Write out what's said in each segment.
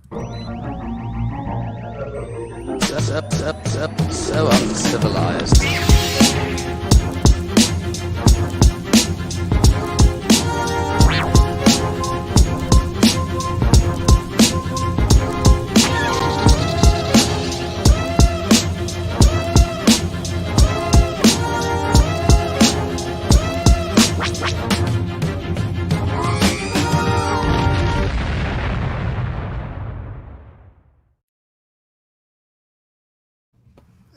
So uncivilized.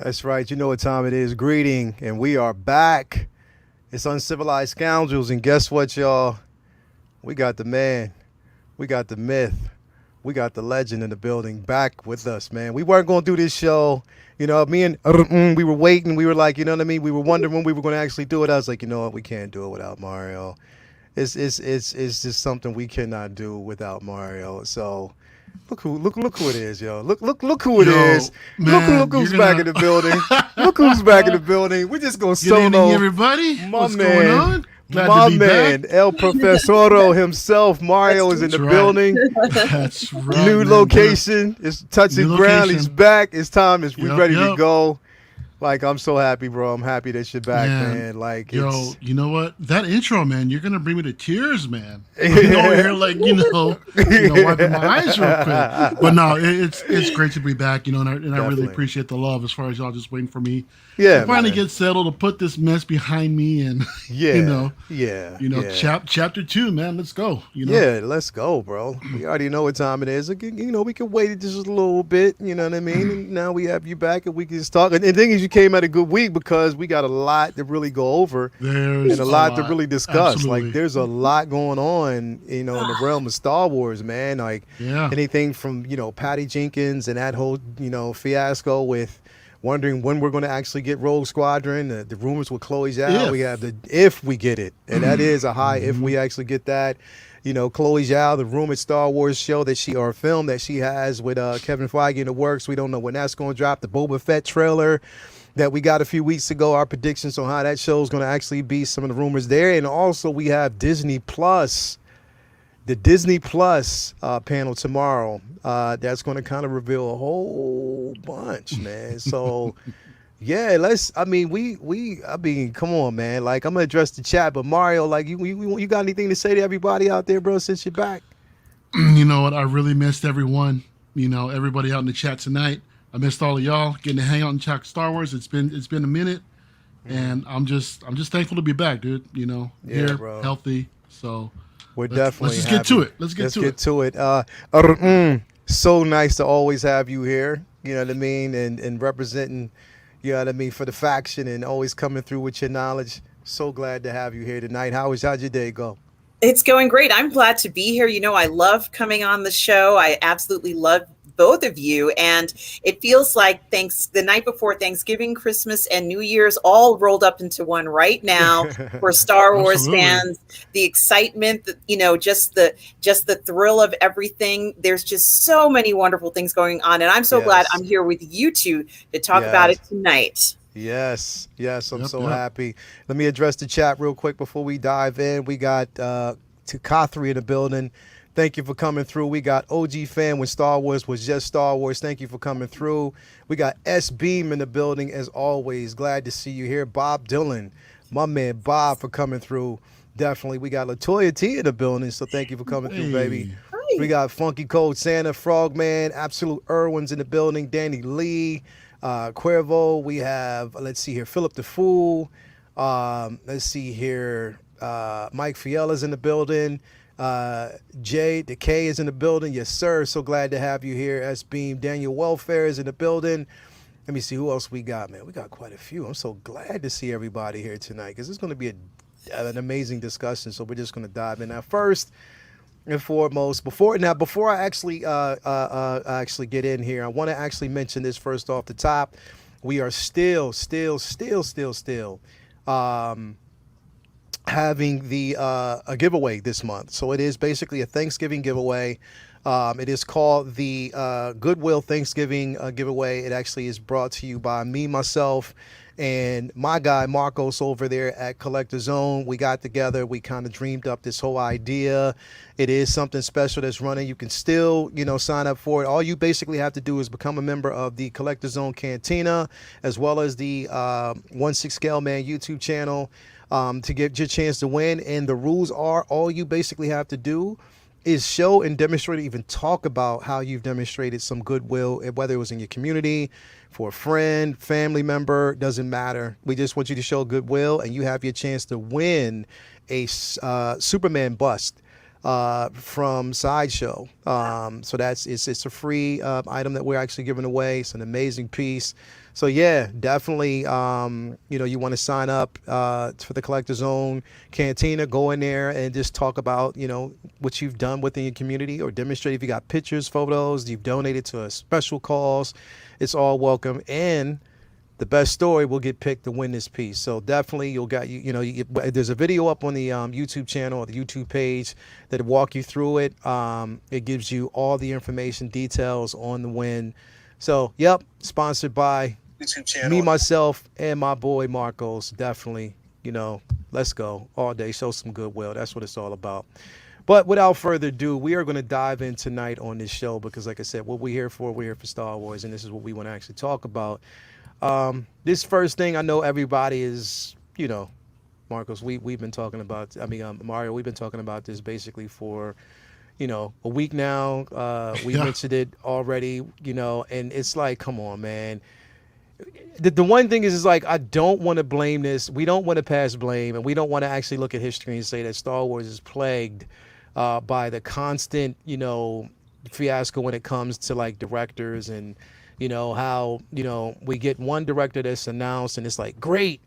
That's right. You know what time it is. Greeting, and we are back. It's Uncivilized Scoundrels, and guess what, y'all? We got the man, we got the myth, we got the legend in the building back with us, man. We weren't going to do this show. You know, me and we were waiting. We were like, you know what I mean? We were wondering when we were going to actually do it. I was like, you know what? We can't do it without Mario. It's just something we cannot do without Mario. So look who it is, yo. Look who it is. Yo, man, Look who's you're back gonna in the building. Look who's back in the building. We're just gonna Good evening, solo everybody. my What's man, going on? Glad my to be man, back. El Profesoro himself. Mario is in the That's right. building. That's right. New man. location. It's touching New ground. He's location. back. It's time. We Yep, ready to yep. go. Like, I'm so happy, bro. I'm happy that you're back, Man, man. Like, Yo, it's you know what? That intro, man, you're gonna bring me to tears, man. I'm over here, like wiping my eyes real quick. But no, it's great to be back, and I really Definitely. appreciate the love as far as y'all just waiting for me Yeah, to finally man. get settled, to put this mess behind me, and Yeah, chapter 2, man. Let's go. Yeah, let's go, bro. We already know what time it is. Again, we can wait just a little bit. You know what I mean? And now we have you back, and we can just talk. And the thing is, you came at a good week because we got a lot to really go over There's and a lot to really discuss. Absolutely. Like, there's a lot going on, in the realm of Star Wars, man. Like, Yeah. anything from Patty Jenkins and that whole fiasco with wondering when we're going to actually get Rogue Squadron. The rumors with Chloe Zhao. If. We have if we get it, and that is a high if we actually get that. Chloe Zhao, the rumored Star Wars show or film that she has with Kevin Feige in the works. We don't know when that's going to drop. The Boba Fett trailer that we got a few weeks ago, our predictions on how that show is going to actually be, some of the rumors there. And also we have Disney Plus, the Disney Plus panel tomorrow. That's going to kind of reveal a whole bunch, man. So yeah, come on, man. Like, I'm going to address the chat, but Mario, like, you got anything to say to everybody out there, bro, since you're back? You know what? I really missed everyone. Everybody out in the chat tonight. I missed all of y'all getting to hang out and chat Star Wars. It's been a minute, and I'm just thankful to be back, dude. Here, bro. Healthy. So Let's just get to it. Let's get to it. So nice to always have you here. You know what I mean, and representing. You know what I mean, for the faction, and always coming through with your knowledge. So glad to have you here tonight. How'd your day go? It's going great. I'm glad to be here. I love coming on the show. I absolutely love both of you. And it feels like the night before Thanksgiving, Christmas, and New Year's all rolled up into one right now for Star Wars fans. The excitement, just the thrill of everything. There's just so many wonderful things going on. And I'm so glad I'm here with you two to talk about it tonight. Yes, I'm so happy. Let me address the chat real quick before we dive in. We got Takathri in the building. Thank you for coming through. We got OG fan when Star Wars was just Star Wars. Thank you for coming through. We got S Beam in the building as always. Glad to see you here. Bob Dylan, my man Bob, for coming through. Definitely. We got Latoya T in the building, so thank you for coming through, baby. Hi. We got Funky Cold Santa, Frogman, Absolute Irwin's in the building, Danny Lee, Cuervo. We have, let's see here, Philip the Fool. Let's see here, Mike Fiella's in the building. Jay Decay is in the building. Yes, sir. So glad to have you here. S Beam. Daniel Welfare is in the building. Let me see who else we got, man. We got quite a few. I'm so glad to see everybody here tonight because it's going to be an amazing discussion. So we're just going to dive in. Now, first and foremost, before I actually get in here, I want to actually mention this first off the top. We are still having the a giveaway this month. So it is basically a Thanksgiving giveaway. It is called the Goodwill Thanksgiving giveaway. It actually is brought to you by me, myself, and my guy Marcos over there at Collector Zone. We got together. We kind of dreamed up this whole idea. It is something special that's running. You can still, sign up for it. All you basically have to do is become a member of the Collector Zone Cantina, as well as the 1/6 Scale Man YouTube channel, to get your chance to win. And the rules are, all you basically have to do is show and demonstrate, even talk about how you've demonstrated some goodwill, whether it was in your community, for a friend, family member, doesn't matter. We just want you to show goodwill, and you have your chance to win a Superman bust from Sideshow. So it's a free item that we're actually giving away. It's an amazing piece. So yeah, definitely, you want to sign up for the Collector Zone Cantina. Go in there and just talk about, what you've done within your community, or demonstrate if you got pictures, photos, you've donated to a special cause. It's all welcome. And the best story will get picked to win this piece. So definitely there's a video up on the YouTube channel or the YouTube page that walk you through it. It gives you all the information, details on the win. So, yep, sponsored by YouTube channel, me, myself, and my boy Marcos. Definitely, let's go all day. Show some goodwill. That's what it's all about. But without further ado, we are going to dive in tonight on this show because, like I said, what we're here for Star Wars, and this is what we want to actually talk about. This first thing, I know everybody is, Marcos, we've been talking about, Mario, we've been talking about this basically for a week now. We mentioned it already, and it's like, come on, man. The one thing is like, I don't want to blame this. We don't want to pass blame, and we don't want to actually look at history and say that Star Wars is plagued by the constant, fiasco when it comes to like directors, and, how, we get one director that's announced and it's like, great.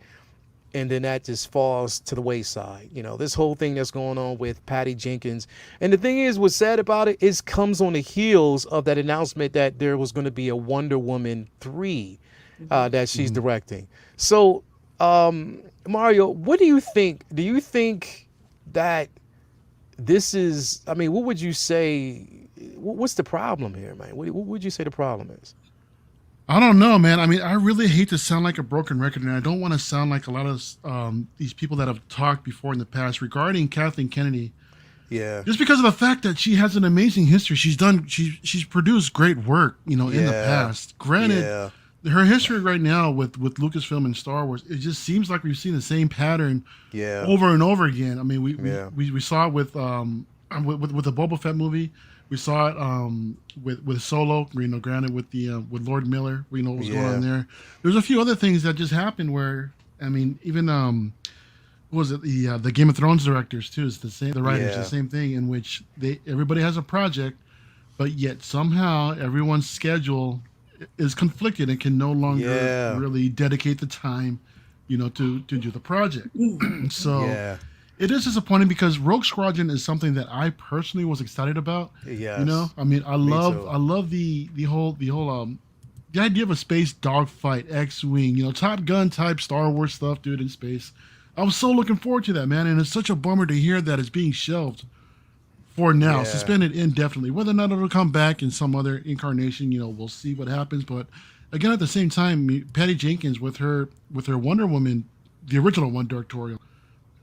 And then that just falls to the wayside. This whole thing that's going on with Patty Jenkins. And the thing is, what's sad about it is comes on the heels of that announcement that there was going to be a Wonder Woman 3 that she's directing. So, Mario, what do you think? Do you think that this is, what would you say, what's the problem here, man? What would you say the problem is? I don't know, man. I really hate to sound like a broken record, and I don't want to sound like a lot of these people that have talked before in the past regarding Kathleen Kennedy. Yeah. Just because of the fact that she has an amazing history. She's produced great work, in the past. Granted, her history right now with Lucasfilm and Star Wars, it just seems like we've seen the same pattern over and over again. We saw it with the Boba Fett movie. We saw it with Solo, granted with Lord Miller, what was going on there. There's a few other things that just happened where, even what was it, the Game of Thrones directors too, is the same, the writers, the same thing, in which everybody has a project, but yet somehow everyone's schedule is conflicted and can no longer really dedicate the time, to do the project. So. It is disappointing because Rogue Squadron is something that I personally was excited about. Yes. I love the whole the idea of a space dogfight, X-wing, Top Gun type Star Wars stuff, dude, in space. I was so looking forward to that, man, and it's such a bummer to hear that it's being shelved for now, suspended indefinitely. Whether or not it'll come back in some other incarnation, we'll see what happens. But again, at the same time, Patty Jenkins with her Wonder Woman, the original one, directorial.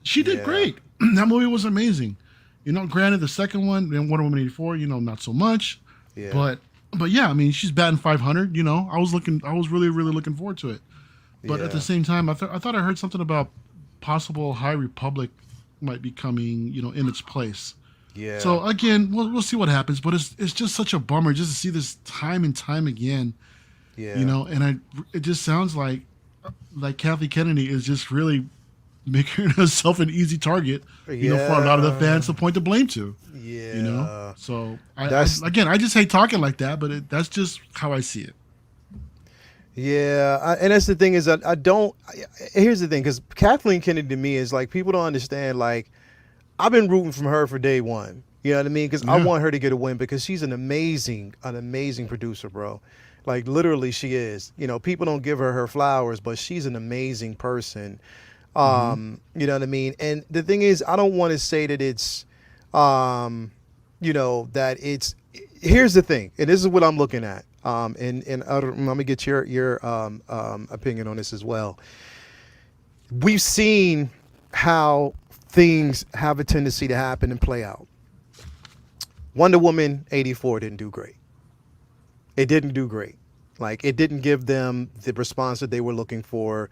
She did great. That movie was amazing. Granted, the second one, Wonder Woman 84, not so much. Yeah. But yeah, she's batting 500. I was really, really looking forward to it. But at the same time, I thought I heard something about possible High Republic might be coming, in its place. Yeah. So again, we'll see what happens. But it's just such a bummer just to see this time and time again. Yeah. And it just sounds like Kathy Kennedy is just really making herself an easy target, for a lot of the fans to point the blame to. Yeah. So I just hate talking like that, but that's just how I see it. Yeah, and that's the thing is I don't. Here's the thing, because Kathleen Kennedy to me is like, people don't understand. Like, I've been rooting for her for day one. You know what I mean? Because I want her to get a win because she's an amazing producer, bro. Like, literally, she is. People don't give her flowers, but she's an amazing person. You know what I mean? And the thing is, I don't want to say that it's, you know, that it's. Here's the thing, and this is what I'm looking at. And let me get your opinion on this as well. We've seen how things have a tendency to happen and play out. Wonder Woman 84 didn't do great. It didn't do great. Like, it didn't give them the response that they were looking for.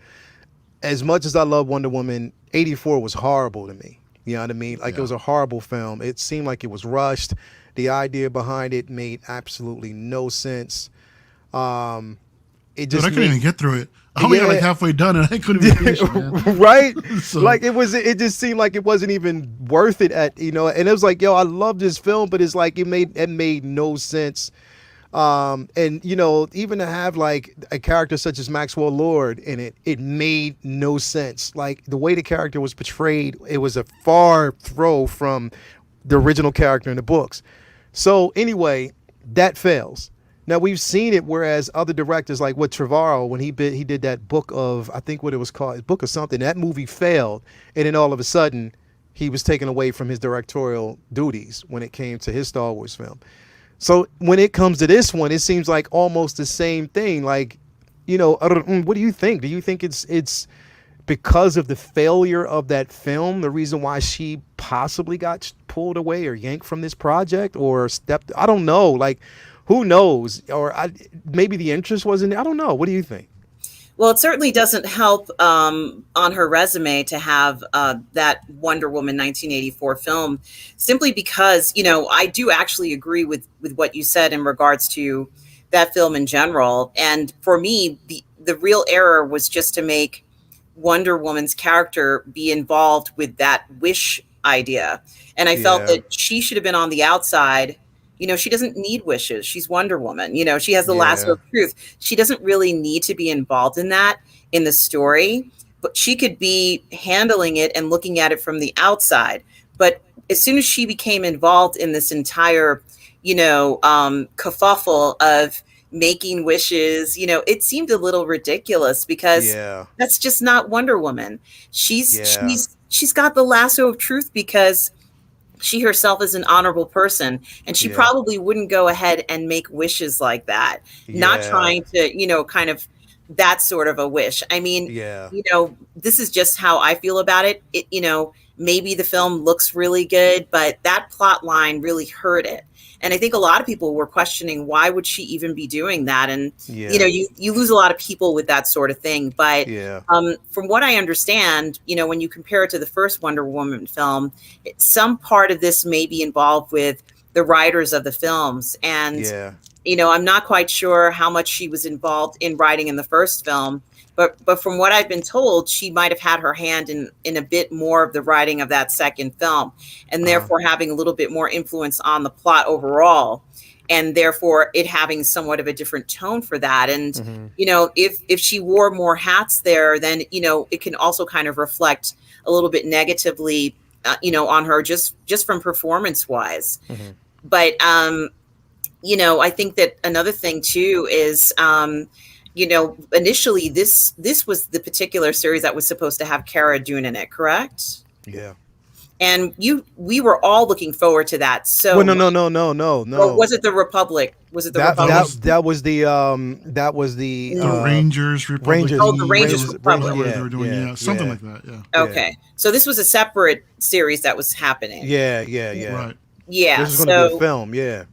As much as I love Wonder Woman, 84 was horrible to me. You know what I mean? Like, It was a horrible film. It seemed like it was rushed. The idea behind it made absolutely no sense. It just I couldn't even get through it. I only got like halfway done and I couldn't even finish it, man. Right? So. Like, it just seemed like it wasn't even worth it and it was like, yo, I love this film, but it's like it made no sense. And even to have like a character such as Maxwell Lord in it made no sense. Like, the way the character was portrayed, it was a far throw from the original character in the books. So anyway, that fails. Now, we've seen it, whereas other directors, like with Trevorrow, when he did that book of, I think what it was called, book of something, that movie failed, and then all of a sudden he was taken away from his directorial duties when it came to his Star Wars film. So when it comes to this one, it seems like almost the same thing. Like, what do you think? Do you think it's because of the failure of that film, the reason why she possibly got pulled away or yanked from this project or stepped? I don't know. Like, who knows? Or maybe the interest wasn't. I don't know. What do you think? Well, it certainly doesn't help on her resume to have that Wonder Woman 1984 film, simply because, I do actually agree with what you said in regards to that film in general. And for me, the real error was just to make Wonder Woman's character be involved with that wish idea. And I felt that she should have been on the outside. She doesn't need wishes. She's Wonder Woman. She has the lasso of truth. She doesn't really need to be involved in that in the story, but she could be handling it and looking at it from the outside. But as soon as she became involved in this entire, kerfuffle of making wishes, it seemed a little ridiculous because that's just not Wonder Woman. She's got the lasso of truth because she herself is an honorable person, and she probably wouldn't go ahead and make wishes like that. Not trying to, kind of that sort of a wish. I mean, this is just how I feel about it. Maybe the film looks really good, but that plot line really hurt it. And I think a lot of people were questioning, why would she even be doing that? And, you lose a lot of people with that sort of thing. But from what I understand, when you compare it to the first Wonder Woman film, some part of this may be involved with the writers of the films. And, I'm not quite sure how much she was involved in writing in the first film. But from what I've been told, she might have had her hand in a bit more of the writing of that second film, and therefore having a little bit more influence on the plot overall, and therefore it having somewhat of a different tone for that. And, if she wore more hats there, then, it can also kind of reflect a little bit negatively, on her just from performance wise. But, I think that another thing too is, initially this was the particular series that was supposed to have Cara Dune in it, correct? Yeah. And we were all looking forward to that. So well, no. Or was it the Republic? Was it the Republic? That was the Rangers Republic. Rangers. Oh, the Rangers Republic. They were doing, something like that. Yeah. Okay. So this was a separate series that was happening. Yeah. Right. Yeah. This is going to be a film. Yeah.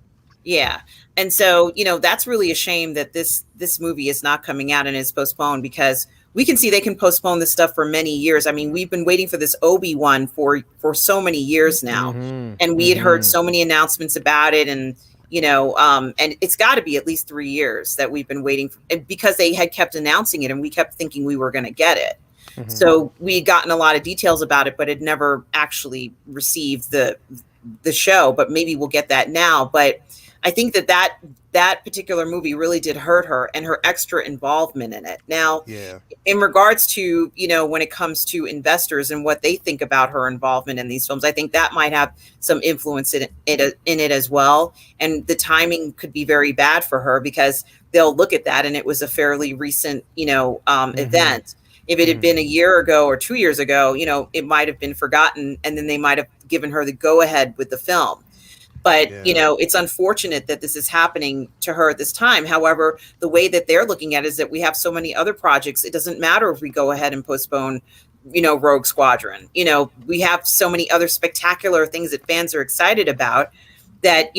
Yeah. And so, that's really a shame that this movie is not coming out and is postponed, because we can see they can postpone this stuff for many years. I mean, we've been waiting for this Obi-Wan for so many years now. And we had heard so many announcements about it. And, and it's got to be at least 3 years that we've been waiting for, because they had kept announcing it and we kept thinking we were going to get it. So we had gotten a lot of details about it, but had never actually received the show. But maybe we'll get that now. But I think that particular movie really did hurt her and her extra involvement in it. Now, in regards to, when it comes to investors and what they think about her involvement in these films, I think that might have some influence in it as well. And the timing could be very bad for her, because they'll look at that and it was a fairly recent, event. If it had been a year ago or 2 years ago, it might have been forgotten, and then they might have given her the go ahead with the film. But, it's unfortunate that this is happening to her at this time. However, the way that they're looking at it is that we have so many other projects. It doesn't matter if we go ahead and postpone, Rogue Squadron. We have so many other spectacular things that fans are excited about that,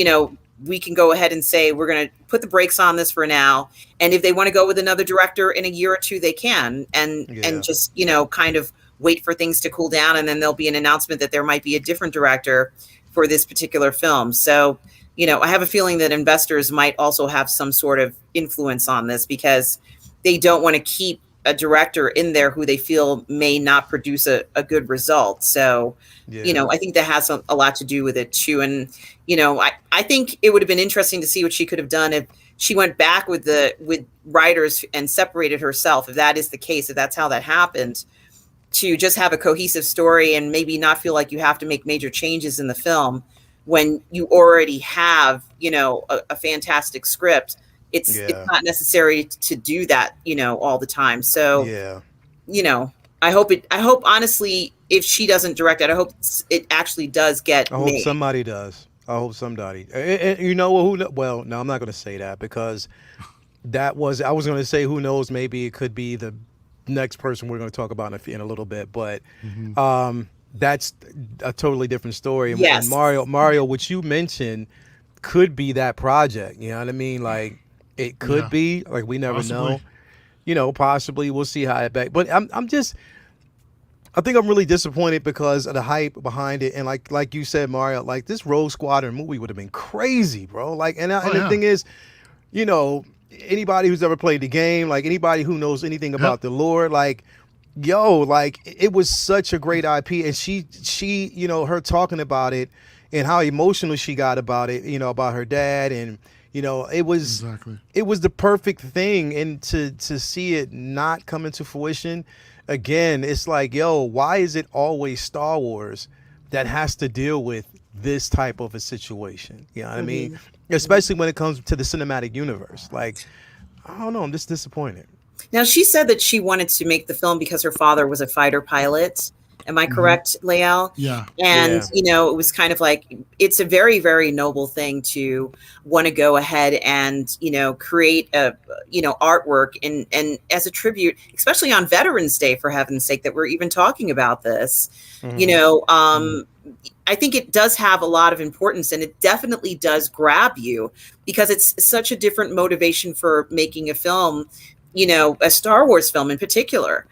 we can go ahead and say, we're going to put the brakes on this for now. And if they want to go with another director in a year or two, they can. And just, kind of wait for things to cool down. And then there'll be an announcement that there might be a different director for this particular film. So, I have a feeling that investors might also have some sort of influence on this, because they don't want to keep a director in there who they feel may not produce a good result. So, I think that has a lot to do with it too. And, I think it would have been interesting to see what she could have done if she went back with writers and separated herself. If that is the case, if that's how that happened, to just have a cohesive story and maybe not feel like you have to make major changes in the film when you already have, a fantastic script. It's not necessary to do that, all the time. So, I hope honestly, if she doesn't direct it, I hope it actually does get I hope made. somebody does. I hope somebody. And well, no, I'm not going to say that, because I was going to say, who knows, maybe it could be the next person we're going to talk about in a little bit, but that's a totally different story. Yes. And Mario, which you mentioned, could be that project. You know what I mean? Like, it could be. Like, we never know. Possibly. We'll see how it back. But I think I'm really disappointed because of the hype behind it. And like you said, Mario, like, this Rogue Squadron movie would have been crazy, bro. Like, and the thing is, anybody who's ever played the game, like, anybody who knows anything about the lore, like, like, it was such a great IP. And she, her talking about it and how emotional she got about it, about her dad, and it was the perfect thing. And to see it not come into fruition again, it's like, why is it always Star Wars that has to deal with this type of a situation? You know what I mean? Especially when it comes to the cinematic universe. Like, I don't know, I'm just disappointed. Now, she said that she wanted to make the film because her father was a fighter pilot. Am I correct, Lael? Yeah. And, it was kind of like, it's a very, very noble thing to want to go ahead and, create artwork and as a tribute, especially on Veterans Day, for heaven's sake, that we're even talking about this. I think it does have a lot of importance, and it definitely does grab you, because it's such a different motivation for making a film, a Star Wars film in particular.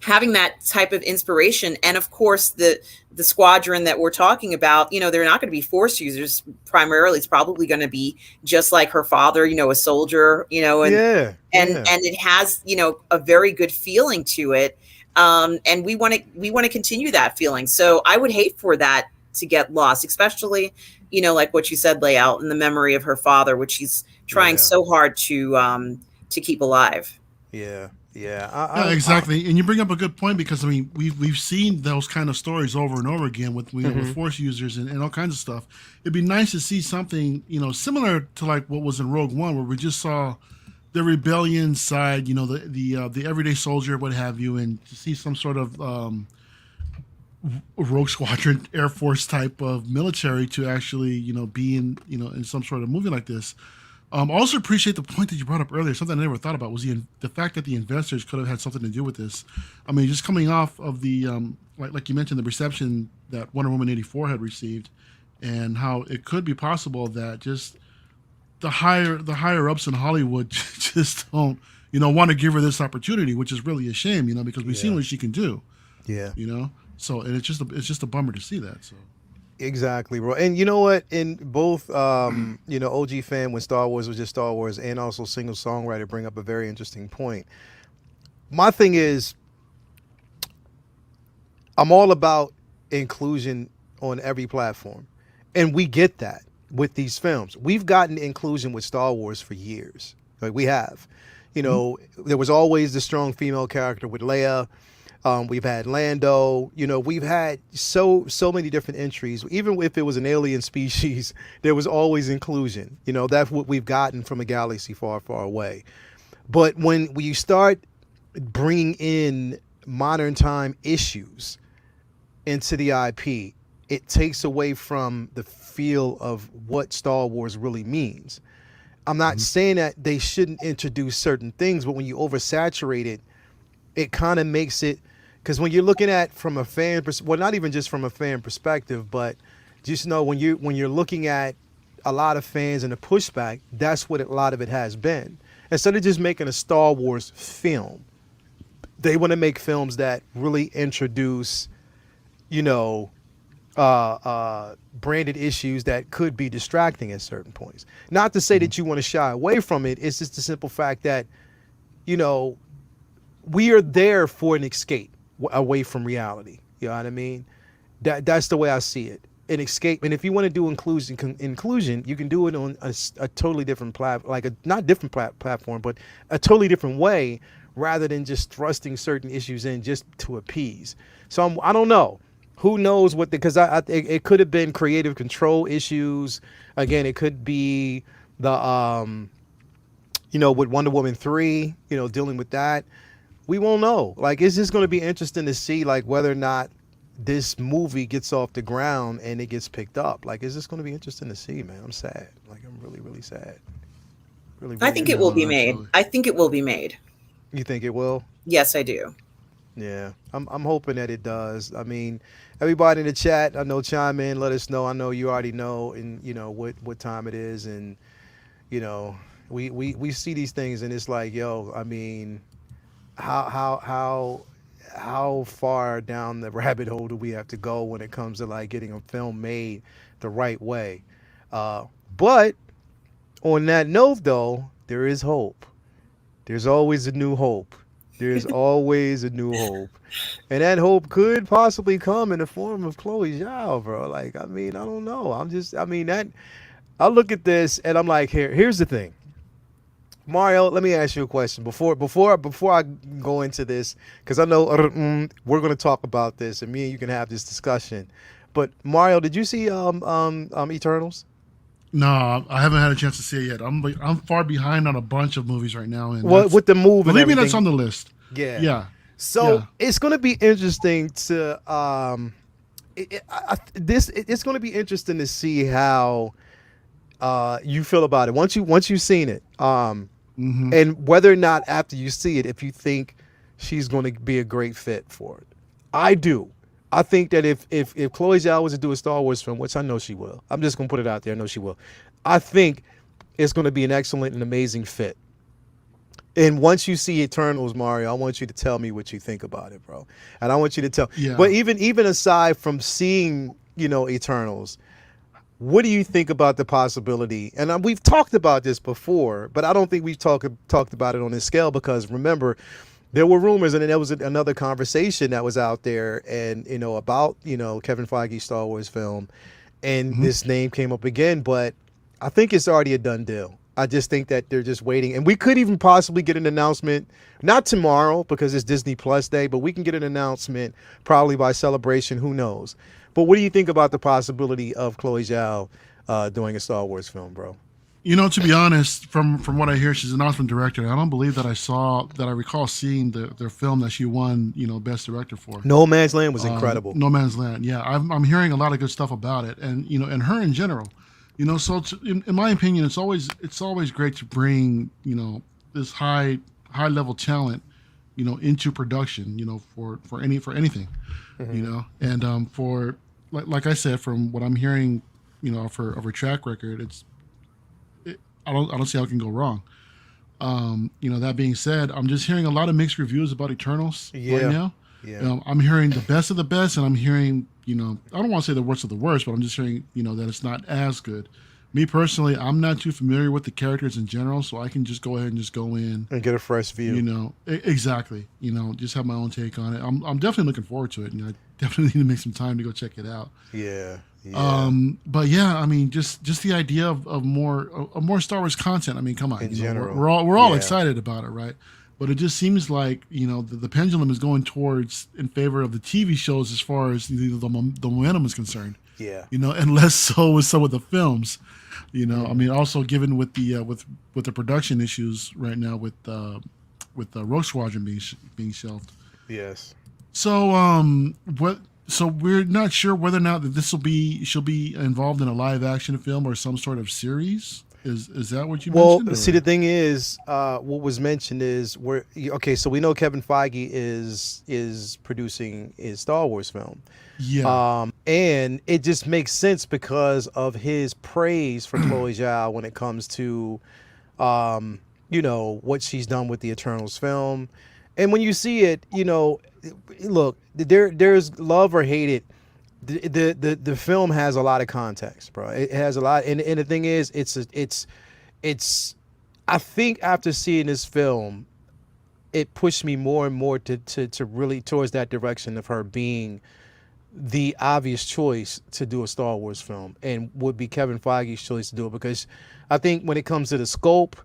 Having that type of inspiration. And of course, the squadron that we're talking about, they're not going to be Force users primarily. It's probably going to be just like her father, a soldier, and it has, a very good feeling to it. And we want to continue that feeling. So I would hate for that to get lost, especially, like what you said, Layout, in the memory of her father, which she's trying so hard to keep alive. Yeah, exactly. And you bring up a good point, because we've seen those kind of stories over and over again with with Force users and all kinds of stuff. It'd be nice to see something similar to like what was in Rogue One, where we just saw the rebellion side, the everyday soldier, what have you, and to see some sort of Rogue Squadron Air Force type of military to actually be in some sort of movie like this. I also appreciate the point that you brought up earlier. Something I never thought about was the fact that the investors could have had something to do with this. I mean, just coming off of the like you mentioned, the reception that Wonder Woman 84 had received, and how it could be possible that just the higher ups in Hollywood just don't want to give her this opportunity, which is really a shame, because we've seen what she can do. So, and it's just a bummer to see that. So. Exactly, bro. And you know what? In both, OG fan, when Star Wars was just Star Wars, and also single songwriter, bring up a very interesting point. My thing is, I'm all about inclusion on every platform. And we get that with these films. We've gotten inclusion with Star Wars for years. Like, we have. There was always the strong female character with Leia. We've had Lando, we've had so many different entries. Even if it was an alien species, there was always inclusion. That's what we've gotten from a galaxy far, far away. But when you start bringing in modern time issues into the IP, it takes away from the feel of what Star Wars really means. I'm not saying that they shouldn't introduce certain things, but when you oversaturate it, it kind of makes it, because when you're looking at from a fan, well, not even just from a fan perspective, but just know when you're looking at a lot of fans and the pushback, that's what a lot of it has been. Instead of just making a Star Wars film, they want to make films that really introduce, you know, branded issues that could be distracting at certain points. Not to say that you want to shy away from it. It's just the simple fact that, you know, we are there for an escape away from reality. You know what I mean? That's the way I see it. An escape. And if you want to do inclusion, you can do it on a totally different platform, but a totally different way, rather than just thrusting certain issues in just to appease. So I don't know. Who knows what because it could have been creative control issues. Again, it could be the with Wonder Woman 3, dealing with that. We won't know. Like, it's just going to be interesting to see like whether or not this movie gets off the ground and it gets picked up. Like, it's just going to be interesting to see, man. I'm sad. Like, I'm really, really sad. Really, I think it will be made. Absolutely. I think it will be made. You think it will? Yes, I do. Yeah, I'm hoping that it does. I mean, everybody in the chat, I know, chime in, let us know. I know you already know, and what time it is, and we see these things, and it's like, yo, I mean, how far down the rabbit hole do we have to go when it comes to like getting a film made the right way? But on that note, though, there is hope. There's always a new hope. There's always a new hope. And that hope could possibly come in the form of Chloe Zhao, bro. Like, I mean, I don't know. I look at this and I'm like, here's the thing. Mario, let me ask you a question before I go into this, because I know we're going to talk about this and me and you can have this discussion. But Mario, did you see Eternals? No, I haven't had a chance to see it yet. I'm far behind on a bunch of movies right now. And with the move, and believe me, everything. that's on the list. Yeah. So it's going to be interesting to it's going to be interesting to see how you feel about it once you've seen it, and whether or not after you see it, if you think she's going to be a great fit for it. I do. I think that if Chloe Zhao was to do a Star Wars film, which I know she will, I'm just going to put it out there, I know she will, I think it's going to be an excellent and amazing fit. And once you see Eternals, Mario, I want you to tell me what you think about it, bro. And I want you to tell. Yeah. But even aside from seeing, Eternals, what do you think about the possibility? And we've talked about this before, but I don't think we've talked about it on this scale, because remember, there were rumors, and then there was another conversation that was out there, and about Kevin Feige's Star Wars film, and this name came up again. But I think it's already a done deal. I just think that they're just waiting, and we could even possibly get an announcement, not tomorrow because it's Disney Plus Day, but we can get an announcement probably by Celebration. Who knows? But what do you think about the possibility of Chloe Zhao doing a Star Wars film, bro? To be honest, from what I hear, she's an announcement director. I don't believe that I recall seeing their film that she won, Best Director for. No Man's Land was incredible. No Man's Land, yeah. I'm hearing a lot of good stuff about it, and and her in general. So in my opinion, it's always great to bring this high level talent, into production, for anything, and for like I said, from what I'm hearing, of her track record, I don't see how it can go wrong. That being said, I'm just hearing a lot of mixed reviews about Eternals right now. Yeah. I'm hearing the best of the best, and I'm hearing, I don't want to say the worst of the worst, but I'm just hearing, that it's not as good. Me personally, I'm not too familiar with the characters in general, so I can just go ahead and just go in and get a fresh view. Exactly. Just have my own take on it. I'm definitely looking forward to it, and I definitely need to make some time to go check it out. Yeah. But yeah, I mean, just the idea of more Star Wars content. I mean, come on, in general, we're all excited about it, right? But it just seems like the pendulum is going towards in favor of the TV shows as far as the momentum is concerned. Yeah. And less so with some of the films. I mean, also given with the with the production issues right now with with the Rogue Squadron being shelved. Yes. So what? So we're not sure whether or not that she'll be involved in a live action film or some sort of series. Is that what you mentioned? Well, see, the thing is, what was mentioned is so we know Kevin Feige is producing his Star Wars film. Yeah. And it just makes sense because of his praise for Chloe Zhao when it comes to, what she's done with the Eternals film. And when you see it, look, there's love or hate it. The film has a lot of context, bro. It has a lot, and the thing is, it's. I think after seeing this film, it pushed me more and more to really towards that direction of her being the obvious choice to do a Star Wars film, and would be Kevin Feige's choice to do it, because I think when it comes to the scope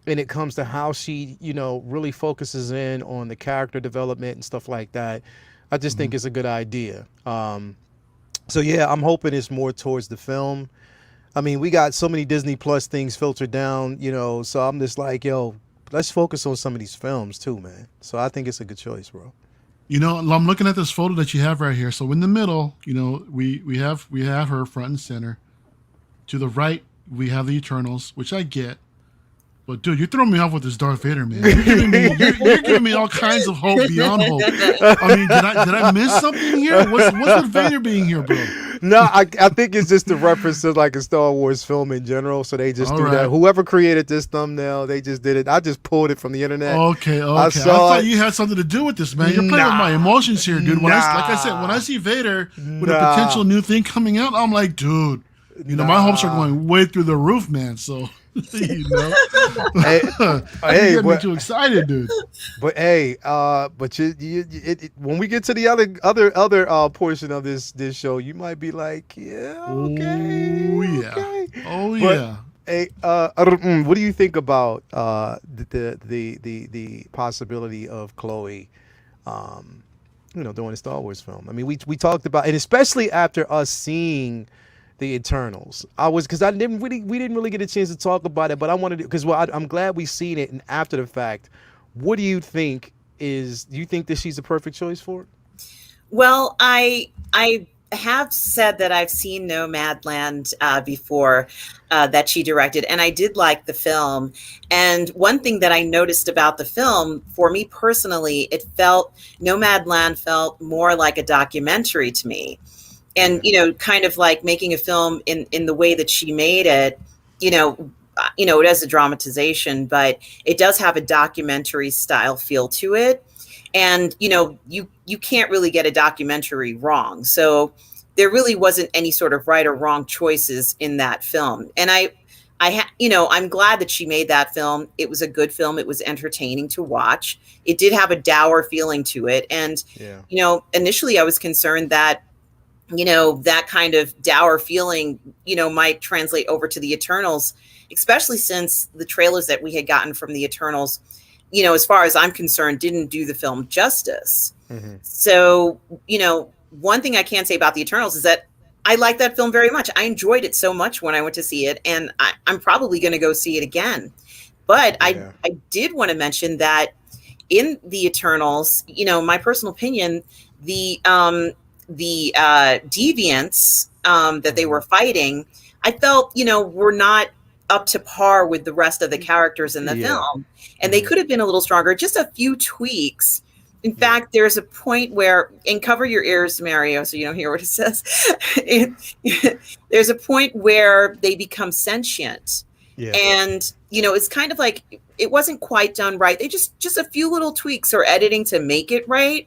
and it comes to how she, really focuses in on the character development and stuff like that, I just think it's a good idea. So yeah, I'm hoping it's more towards the film. I mean, we got so many Disney Plus things filtered down, so I'm just like, yo, let's focus on some of these films too, man. So I think it's a good choice, bro. I'm looking at this photo that you have right here. So in the middle, we have her front and center. To the right, we have the Eternals, which I get. But dude, you're throwing me off with this Darth Vader, man. You're giving me all kinds of hope beyond hope. I mean, did I miss something here? What's with Vader being here, bro? No, I think it's just a reference to like a Star Wars film in general. So they just All do right. that. Whoever created this thumbnail, they just did it. I just pulled it from the internet. Okay. I thought you had something to do with this, man. You're playing with my emotions here, dude. Like I said, when I see Vader with a potential new thing coming out, I'm like, dude, my hopes are going way through the roof, man. So. Hey, hey, me too excited, dude. But hey, when we get to the other portion of this show, you might be like, yeah, okay, oh yeah, okay. Oh but, yeah. Hey, what do you think about the possibility of Chloe, doing a Star Wars film? I mean, we talked about, and especially after us seeing the Eternals, we didn't really get a chance to talk about it, but I wanted to, because I'm glad we seen it, and after the fact, what do you think do you think that she's the perfect choice for it? Well, I have said that I've seen Nomadland before, that she directed, and I did like the film. And one thing that I noticed about the film, for me personally, Nomadland felt more like a documentary to me. And, kind of like making a film in the way that she made it, it has a dramatization, but it does have a documentary style feel to it. And, you can't really get a documentary wrong. So there really wasn't any sort of right or wrong choices in that film. And I'm glad that she made that film. It was a good film. It was entertaining to watch. It did have a dour feeling to it. And, initially I was concerned that, that kind of dour feeling, might translate over to the Eternals, especially since the trailers that we had gotten from the Eternals, as far as I'm concerned, didn't do the film justice. Mm-hmm. So, one thing I can say about the Eternals is that I like that film very much. I enjoyed it so much when I went to see it, and I'm probably going to go see it again. But I did want to mention that in the Eternals, my personal opinion, the deviants that they were fighting, I felt, were not up to par with the rest of the characters in the film. And they could have been a little stronger, just a few tweaks. In fact, there's a point where, and cover your ears, Mario, so you don't hear what it says. There's a point where they become sentient. Yeah. And, it's kind of like, it wasn't quite done right. They just a few little tweaks or editing to make it right.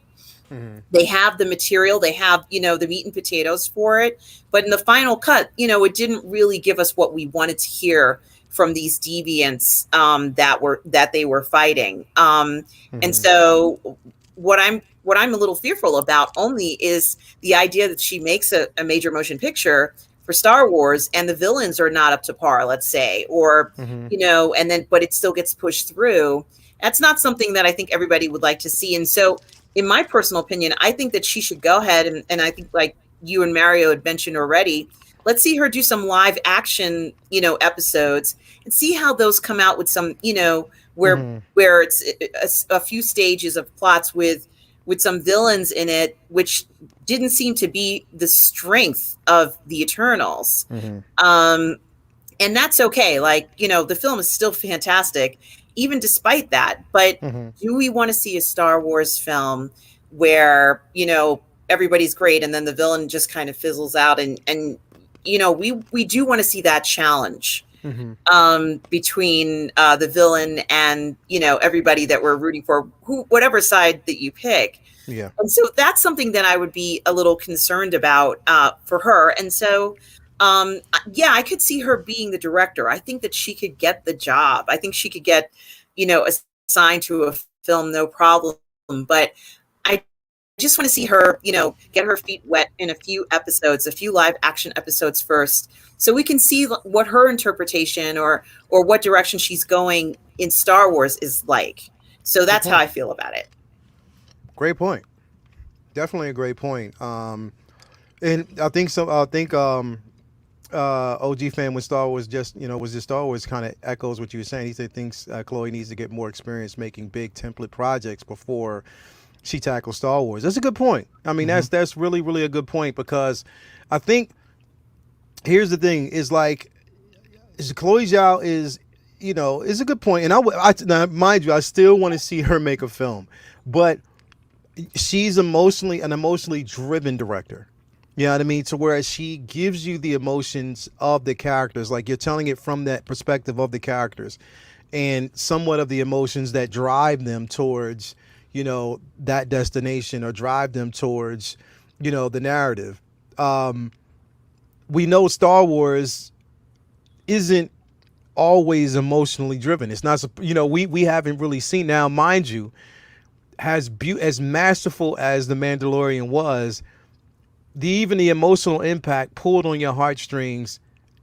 Mm-hmm. They have the material, they have, the meat and potatoes for it. But in the final cut, it didn't really give us what we wanted to hear from these deviants that they were fighting. And so what I'm a little fearful about only is the idea that she makes a major motion picture for Star Wars and the villains are not up to par, let's say, or, and then, but it still gets pushed through. That's not something that I think everybody would like to see. And so, in my personal opinion, I think that she should go ahead and I think, like you and Mario had mentioned already, let's see her do some live action, episodes and see how those come out with some, where it's a few stages of plots with some villains in it, which didn't seem to be the strength of the Eternals. And that's okay. Like, the film is still fantastic, even despite that. But do we want to see a Star Wars film where, everybody's great and then the villain just kind of fizzles out? And we do want to see that challenge between the villain and, everybody that we're rooting for, whatever side that you pick. Yeah. And so that's something that I would be a little concerned about for her. And so, I could see her being the director. I think that she could get the job. I think she could get, assigned to a film, no problem. But I just want to see her, get her feet wet in a few episodes, a few live action episodes first, so we can see what her interpretation or what direction she's going in Star Wars is like. So that's how I feel about it. Great point. Definitely a great point. And I think OG fan when Star Wars was just Star Wars kind of echoes what you were saying. He said thinks Chloe needs to get more experience making big template projects before she tackles Star Wars. That's a good point. I mean, that's really, really a good point, because I think here's the thing is like Chloe Zhao is a good point. And now, mind you, I still want to see her make a film, but she's an emotionally driven director. You know what I mean? To where she gives you the emotions of the characters, like you're telling it from that perspective of the characters, and somewhat of the emotions that drive them towards, that destination, or drive them towards, the narrative. We know Star Wars isn't always emotionally driven. It's not, we haven't really seen. Now, mind you, as masterful as The Mandalorian was, even the emotional impact pulled on your heartstrings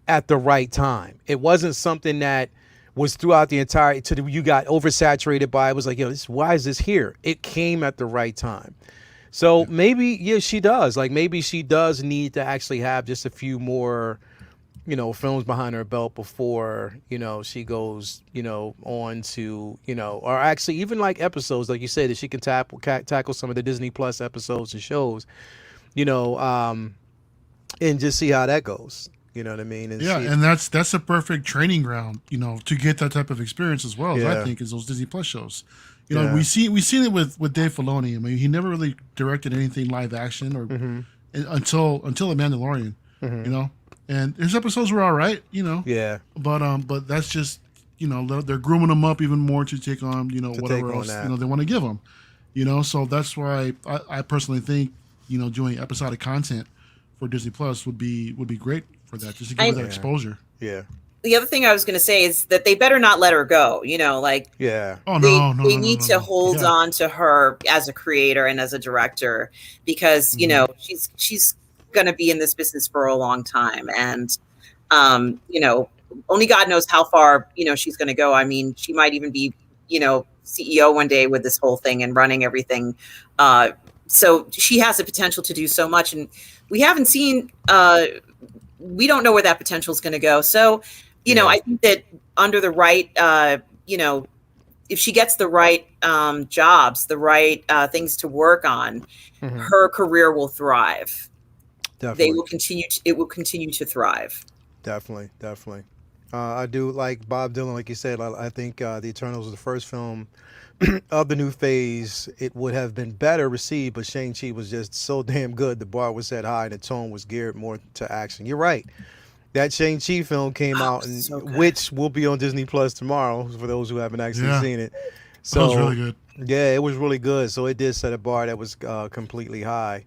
at the right time. It wasn't something that was throughout the entire, you got oversaturated by. It was like, why is this here? It came at the right time. So maybe, she does. Like, maybe she does need to actually have just a few more, films behind her belt before, she goes, on to, or actually even like episodes, like you said, that she can tackle some of the Disney Plus episodes and shows, and just see how that goes. You know what I mean? And that's a perfect training ground, to get that type of experience as well. As I think is those Disney Plus shows. We've seen it with Dave Filoni. I mean, he never really directed anything live action or until The Mandalorian. And his episodes were all right. Yeah. But that's just they're grooming them up even more to take on whatever else they want to give them. So that's why I personally think doing episodic content for Disney Plus would be great for that, just to give her that exposure. Yeah. The other thing I was going to say is that they better not let her go. Yeah. Oh, they need to hold on to her as a creator and as a director, because she's going to be in this business for a long time, and only God knows how far she's going to go. I mean, she might even be CEO one day with this whole thing and running everything. So she has the potential to do so much, and we haven't seen. We don't know where that potential is going to go. So, I think that under the right, if she gets the right jobs, the right things to work on, her career will thrive. Definitely. It will continue to thrive. Definitely. I do like Bob Dylan, like you said. I think The Eternals was the first film of the new phase. It would have been better received, but Shang-Chi was just so damn good. The bar was set high and the tone was geared more to action. You're right. That Shang-Chi film came out, and which will be on Disney Plus tomorrow for those who haven't actually seen it. So that was really good. Yeah, it was really good. So it did set a bar that was completely high.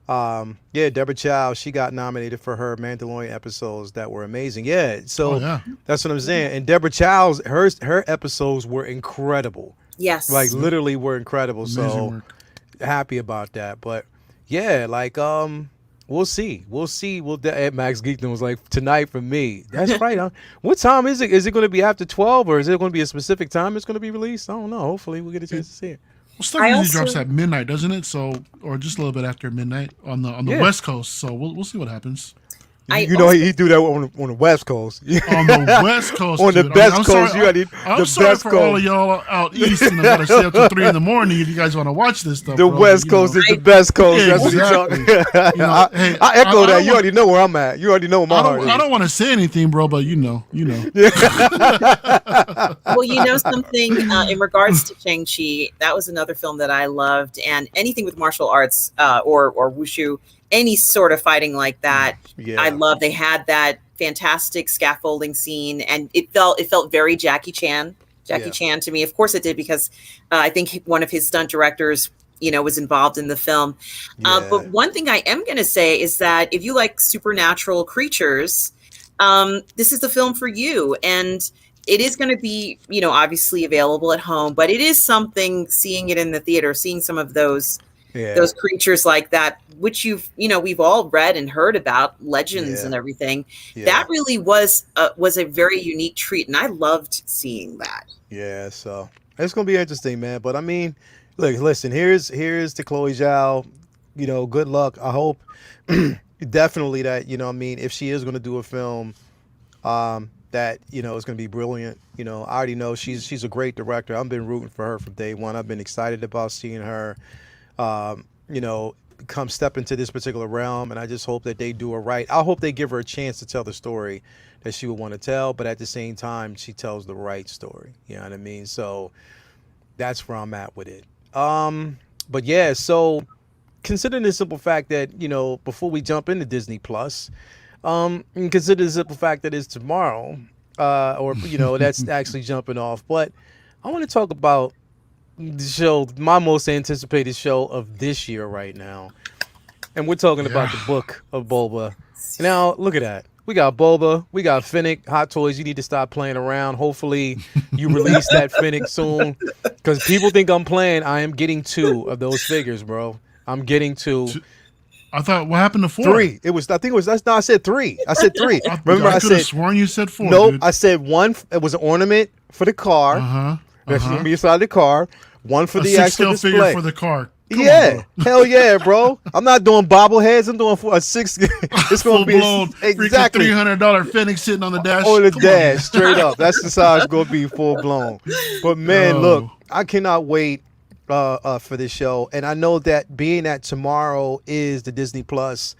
Deborah Chow, she got nominated for her Mandalorian episodes that were amazing. That's what I'm saying. And Deborah Chow's her episodes were incredible. Yes, like literally were incredible. Amazing so work. Happy about that. But we'll see. Max Geekton was like, tonight for me. That's right. What time is it? Is it going to be after 12, or is it going to be a specific time it's going to be released? I don't know. Hopefully we'll get a chance to see it. Well, stuff usually drops at midnight, doesn't it? So, or just a little bit after midnight on the West Coast. So we'll see what happens. You know he do that on the West Coast. On the West Coast, on the dude. best I'm coast, sorry, I'm sorry for all of y'all out east. And I gotta stay up to 3 a.m. if you guys want to watch this stuff. The bro, West Coast is the best coast. That's what he's talking. Hey, I echo that. You already know where I'm at. You already know where my heart is. I don't want to say anything, bro, but you know. Well, you know something in regards to Shang-Chi, that was another film that I loved, and anything with martial arts or wushu, any sort of fighting like that, I love. They had that fantastic scaffolding scene, and it felt very Jackie Chan to me. Of course it did, because I think one of his stunt directors, was involved in the film. But one thing I am going to say is that if you like supernatural creatures, this is the film for you. And it is going to be, obviously available at home, but it is something seeing it in the theater, seeing some of those creatures like that, which we've all read and heard about, legends and everything. That really was a very unique treat, and I loved seeing that. Yeah, so it's gonna be interesting, man. But I mean, look, listen, here's to Chloe Zhao. Good luck. I hope definitely that if she is gonna do a film, that is gonna be brilliant. I already know she's a great director. I've been rooting for her from day one. I've been excited about seeing her come step into this particular realm, and I just hope that they do it right. I hope they give her a chance to tell the story that she would want to tell, but at the same time she tells the right story. You know what I mean? So that's where I'm at with it. But yeah, so considering the simple fact that, before we jump into Disney Plus, and consider the simple fact that it's tomorrow, or that's actually jumping off. But I want to talk about the show, my most anticipated show of this year right now, and we're talking about the Book of Boba. Now look at that, we got Boba, we got Fennec. Hot Toys, you need to stop playing around. Hopefully you release that Fennec soon, because people think I'm playing. I am getting 2 of those figures, bro. I'm getting 2. I thought, what happened to 4? 3. I said 3. I said 3. Remember, I could have said sworn you said 4. Nope, dude. I said 1. It was an ornament for the car. That's gonna be inside the car. 1 for the actual display. Figure for the car. Come on, bro. Hell yeah, bro. I'm not doing bobbleheads. I'm doing a 6. It's gonna be exactly $300 Fennec sitting on the dash. On the dash, straight up. That's the size it's gonna be, full blown. But man, look, I cannot wait for this show, and I know that being that tomorrow is the Disney Plus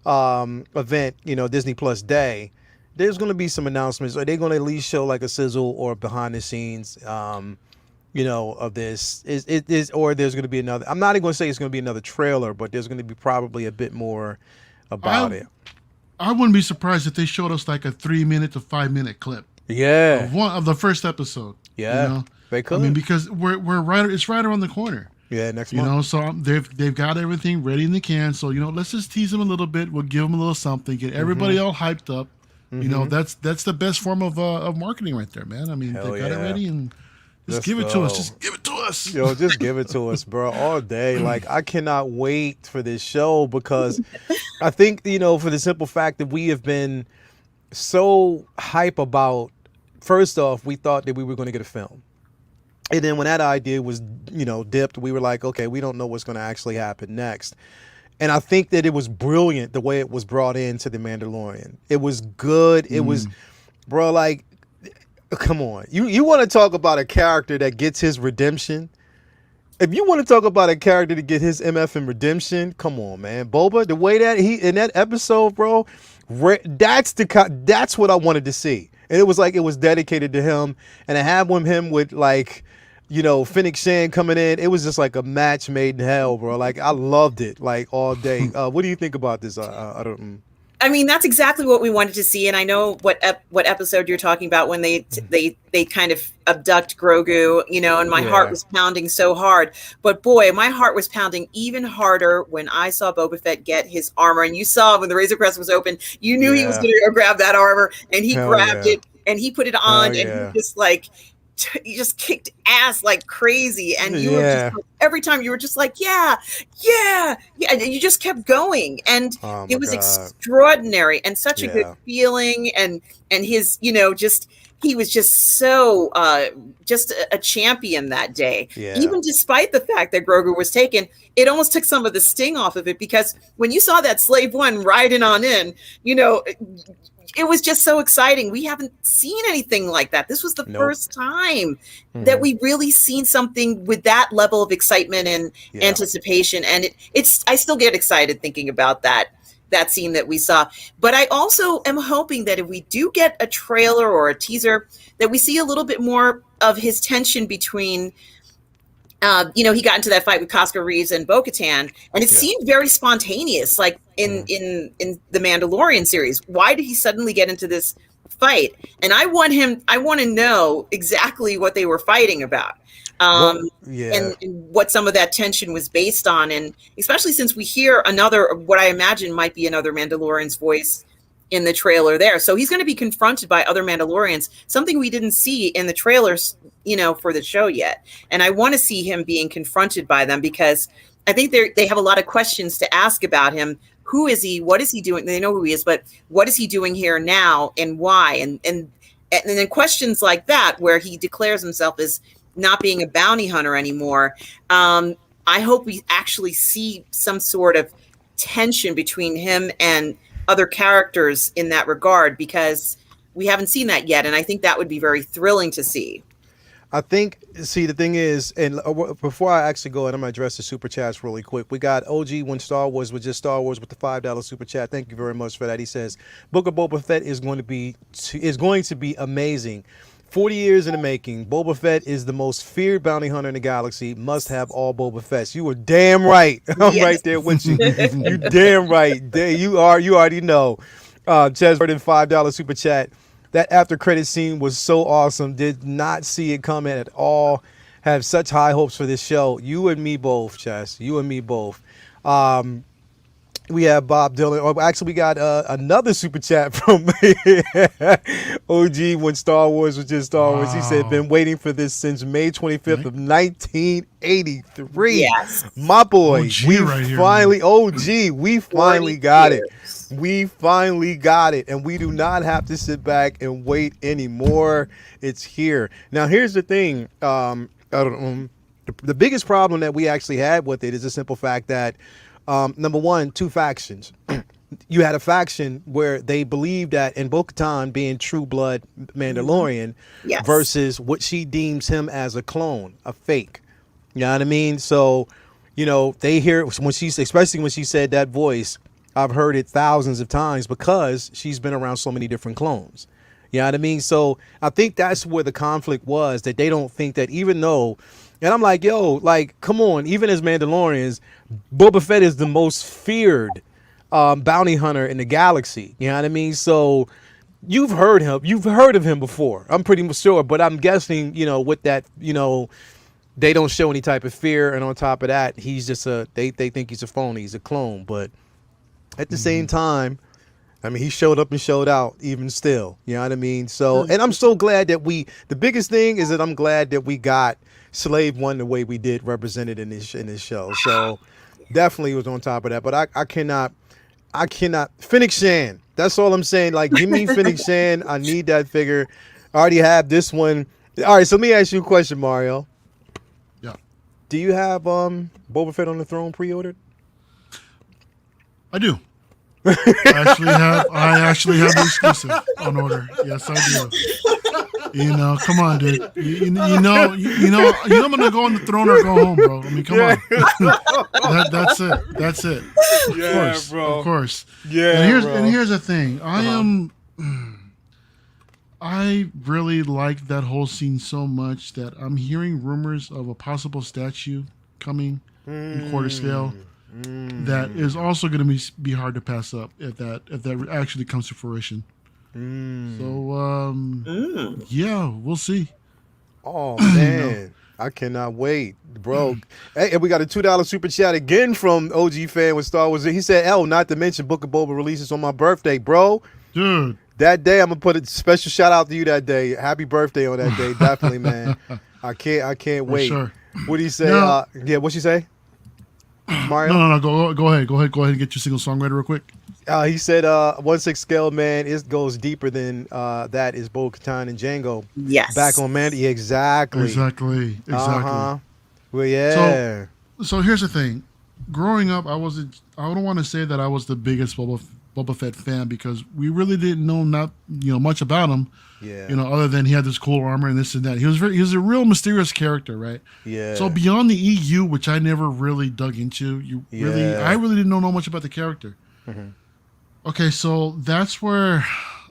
event, Disney Plus Day. There's going to be some announcements. Are they going to at least show like a sizzle or behind the scenes, of this? Is or there's going to be another? I'm not even going to say it's going to be another trailer, but there's going to be probably a bit more about it. I wouldn't be surprised if they showed us like a 3-minute to 5-minute clip. Yeah, of the first episode. Yeah, they could. I mean, because we're right. It's right around the corner. Yeah, next month. So they've got everything ready in the can. So let's just tease them a little bit. We'll give them a little something. Get everybody all hyped up. That's the best form of marketing right there, man. I mean, they got it ready, and just give it to us. Just give it to us. Just give it to us, bro, all day. Like, I cannot wait for this show, because I think, for the simple fact that we have been so hype about, first off, we thought that we were going to get a film. And then when that idea was, dipped, we were like, okay, we don't know what's going to actually happen next. And I think that it was brilliant the way it was brought into The Mandalorian. It was good. It was, bro, like, come on. You want to talk about a character that gets his redemption? If you want to talk about a character to get his MF and redemption, come on, man. Boba, the way that he, in that episode, bro, that's what I wanted to see. And it was like, it was dedicated to him. And to have him with, like, Fennec Shand coming in, it was just like a match made in hell, bro. Like, I loved it, like, all day. What do you think about this? I mean, that's exactly what we wanted to see, and I know what episode you're talking about when they kind of abduct Grogu, and my heart was pounding so hard. But boy, my heart was pounding even harder when I saw Boba Fett get his armor, and you saw when the Razor Crest was open, you knew he was going to go grab that armor, and he grabbed it and he put it on, and he just like he just kicked ass like crazy, and you were just every time you were just like, yeah, and you just kept going, and it was extraordinary and such a good feeling, and his, just he was just so just a champion that day. Even despite the fact that Grogu was taken, it almost took some of the sting off of it, because when you saw that Slave One riding on in, it was just so exciting. We haven't seen anything like that. This was the first time that we really seen something with that level of excitement and anticipation. And I still get excited thinking about that scene that we saw. But I also am hoping that if we do get a trailer or a teaser, that we see a little bit more of his tension between he got into that fight with Costco Reeves and Bo-Katan, and it seemed very spontaneous, like in the Mandalorian series. Why did he suddenly get into this fight? And I want to know exactly what they were fighting about, and what some of that tension was based on, and especially since we hear what I imagine might be another Mandalorian's voice in the trailer there. So he's going to be confronted by other Mandalorians, something we didn't see in the trailers, for the show yet. And I want to see him being confronted by them, because I think they have a lot of questions to ask about him. Who is he? What is he doing? They know who he is, but what is he doing here now, and why? And then questions like that, where he declares himself as not being a bounty hunter anymore. I hope we actually see some sort of tension between him and other characters in that regard, because we haven't seen that yet, and I think that would be very thrilling to see. I think, the thing is, and before I actually go, and I'm going to address the super chats really quick. We got OG When Star Wars was just Star Wars with the $5 super chat. Thank you very much for that. He says, Book of Boba Fett is going to be amazing. 40 years in the making. Boba Fett is the most feared bounty hunter in the galaxy. Must have all Boba Fetts. You were damn right. I'm right there with you. You damn right. You already know. Ches Burden, $5 super chat. That after credit scene was so awesome. Did not see it coming at all. Have such high hopes for this show. You and me both, Chess. You and me both. We have Bob Dylan. Oh, actually, we got another super chat from OG When Star Wars was just Star Wars. He said, been waiting for this since May 25th of 1983. Yes. My boy, OG we right here, finally, OG, we finally got it. We finally got it, and we do not have to sit back and wait anymore. It's here. Now, here's the thing. The biggest problem that we actually had with it is the simple fact that, number one, two factions. You had a faction where they believed that in Bo-Katan being true blood Mandalorian versus what she deems him as a clone, a fake. You know what I mean? So, they hear especially when she said that voice, I've heard it thousands of times because she's been around so many different clones. You know what I mean? So I think that's where the conflict was, that they don't think that even though, and I'm like, come on, even as Mandalorians, Boba Fett is the most feared bounty hunter in the galaxy. You know what I mean? So you've heard of him before. I'm pretty sure, but I'm guessing, with that, they don't show any type of fear. And on top of that, he's just they think he's a phony, he's a clone. But at the same time, I mean, he showed up and showed out even still. You know what I mean? So, and I'm so glad that the biggest thing is that I'm glad that we got Slave One the way we did represented in this show. So definitely was on top of that. But I cannot, Fennec Shan. That's all I'm saying. Like, give me Fennec Shan. I need that figure. I already have this one. All right, so let me ask you a question, Mario. Yeah. Do you have Boba Fett on the throne pre-ordered? I do. I actually have the exclusive on order. Yes, I do. Come on, dude. You know, I'm gonna go on the throne or go home, bro. I mean, come on. That's it. Yeah, Of course. Yeah, and here's the thing. I really like that whole scene so much that I'm hearing rumors of a possible statue coming in quarter scale. That is also going to be hard to pass up if that actually comes to fruition. So yeah, we'll see. Oh man, I cannot wait, bro. Hey, and we got a $2 super chat again from OG Fan with Star Wars. He said, not to mention Book of Boba releases on my birthday, bro. Dude, That day, I'm gonna put a special shout out to you that day. Happy birthday on that day, definitely, man. I can't wait. sure. What do you say? Now- Yeah, what she say? Mario? No. Go ahead and get your single songwriter real quick. He said 1/6 scale, man. It goes deeper than that. Is Bo-Katan and Django Yes. back on Mandy? Exactly. Exactly. Well, yeah. So here's the thing. Growing up, I don't want to say that I was the biggest Boba Fett fan because we really didn't know much about him. Yeah. Other than he had this cool armor and this and that. He was a real mysterious character, right? Yeah. So beyond the EU, which I never really dug into, I really didn't know much about the character. Mhm. Okay, so that's where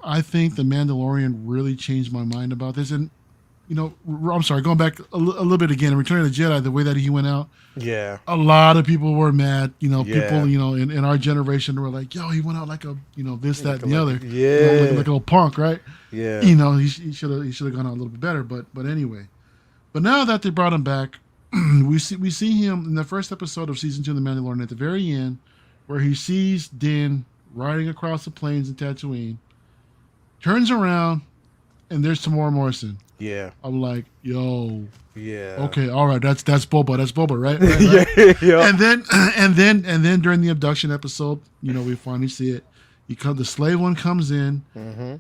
I think the Mandalorian really changed my mind about this. And I'm sorry, going back a little bit again, Return of the Jedi, the way that he went out. Yeah. A lot of people were mad. People, Yeah. in our generation were like, "Yo, he went out like a, this, that, and the other." Yeah. Like a little punk, right? Yeah. He should have gone out a little bit better. But anyway, but now that they brought him back, we see him in the first episode of season 2 of The Mandalorian at the very end, where he sees Din riding across the plains in Tatooine, turns around, and there's Tamora Morrison. Yeah. I'm like, yo. Yeah. Okay, all right, that's Boba. That's Boba, right? Yeah. And then during the abduction episode, we finally see it. The slave one comes in, Mm-hmm.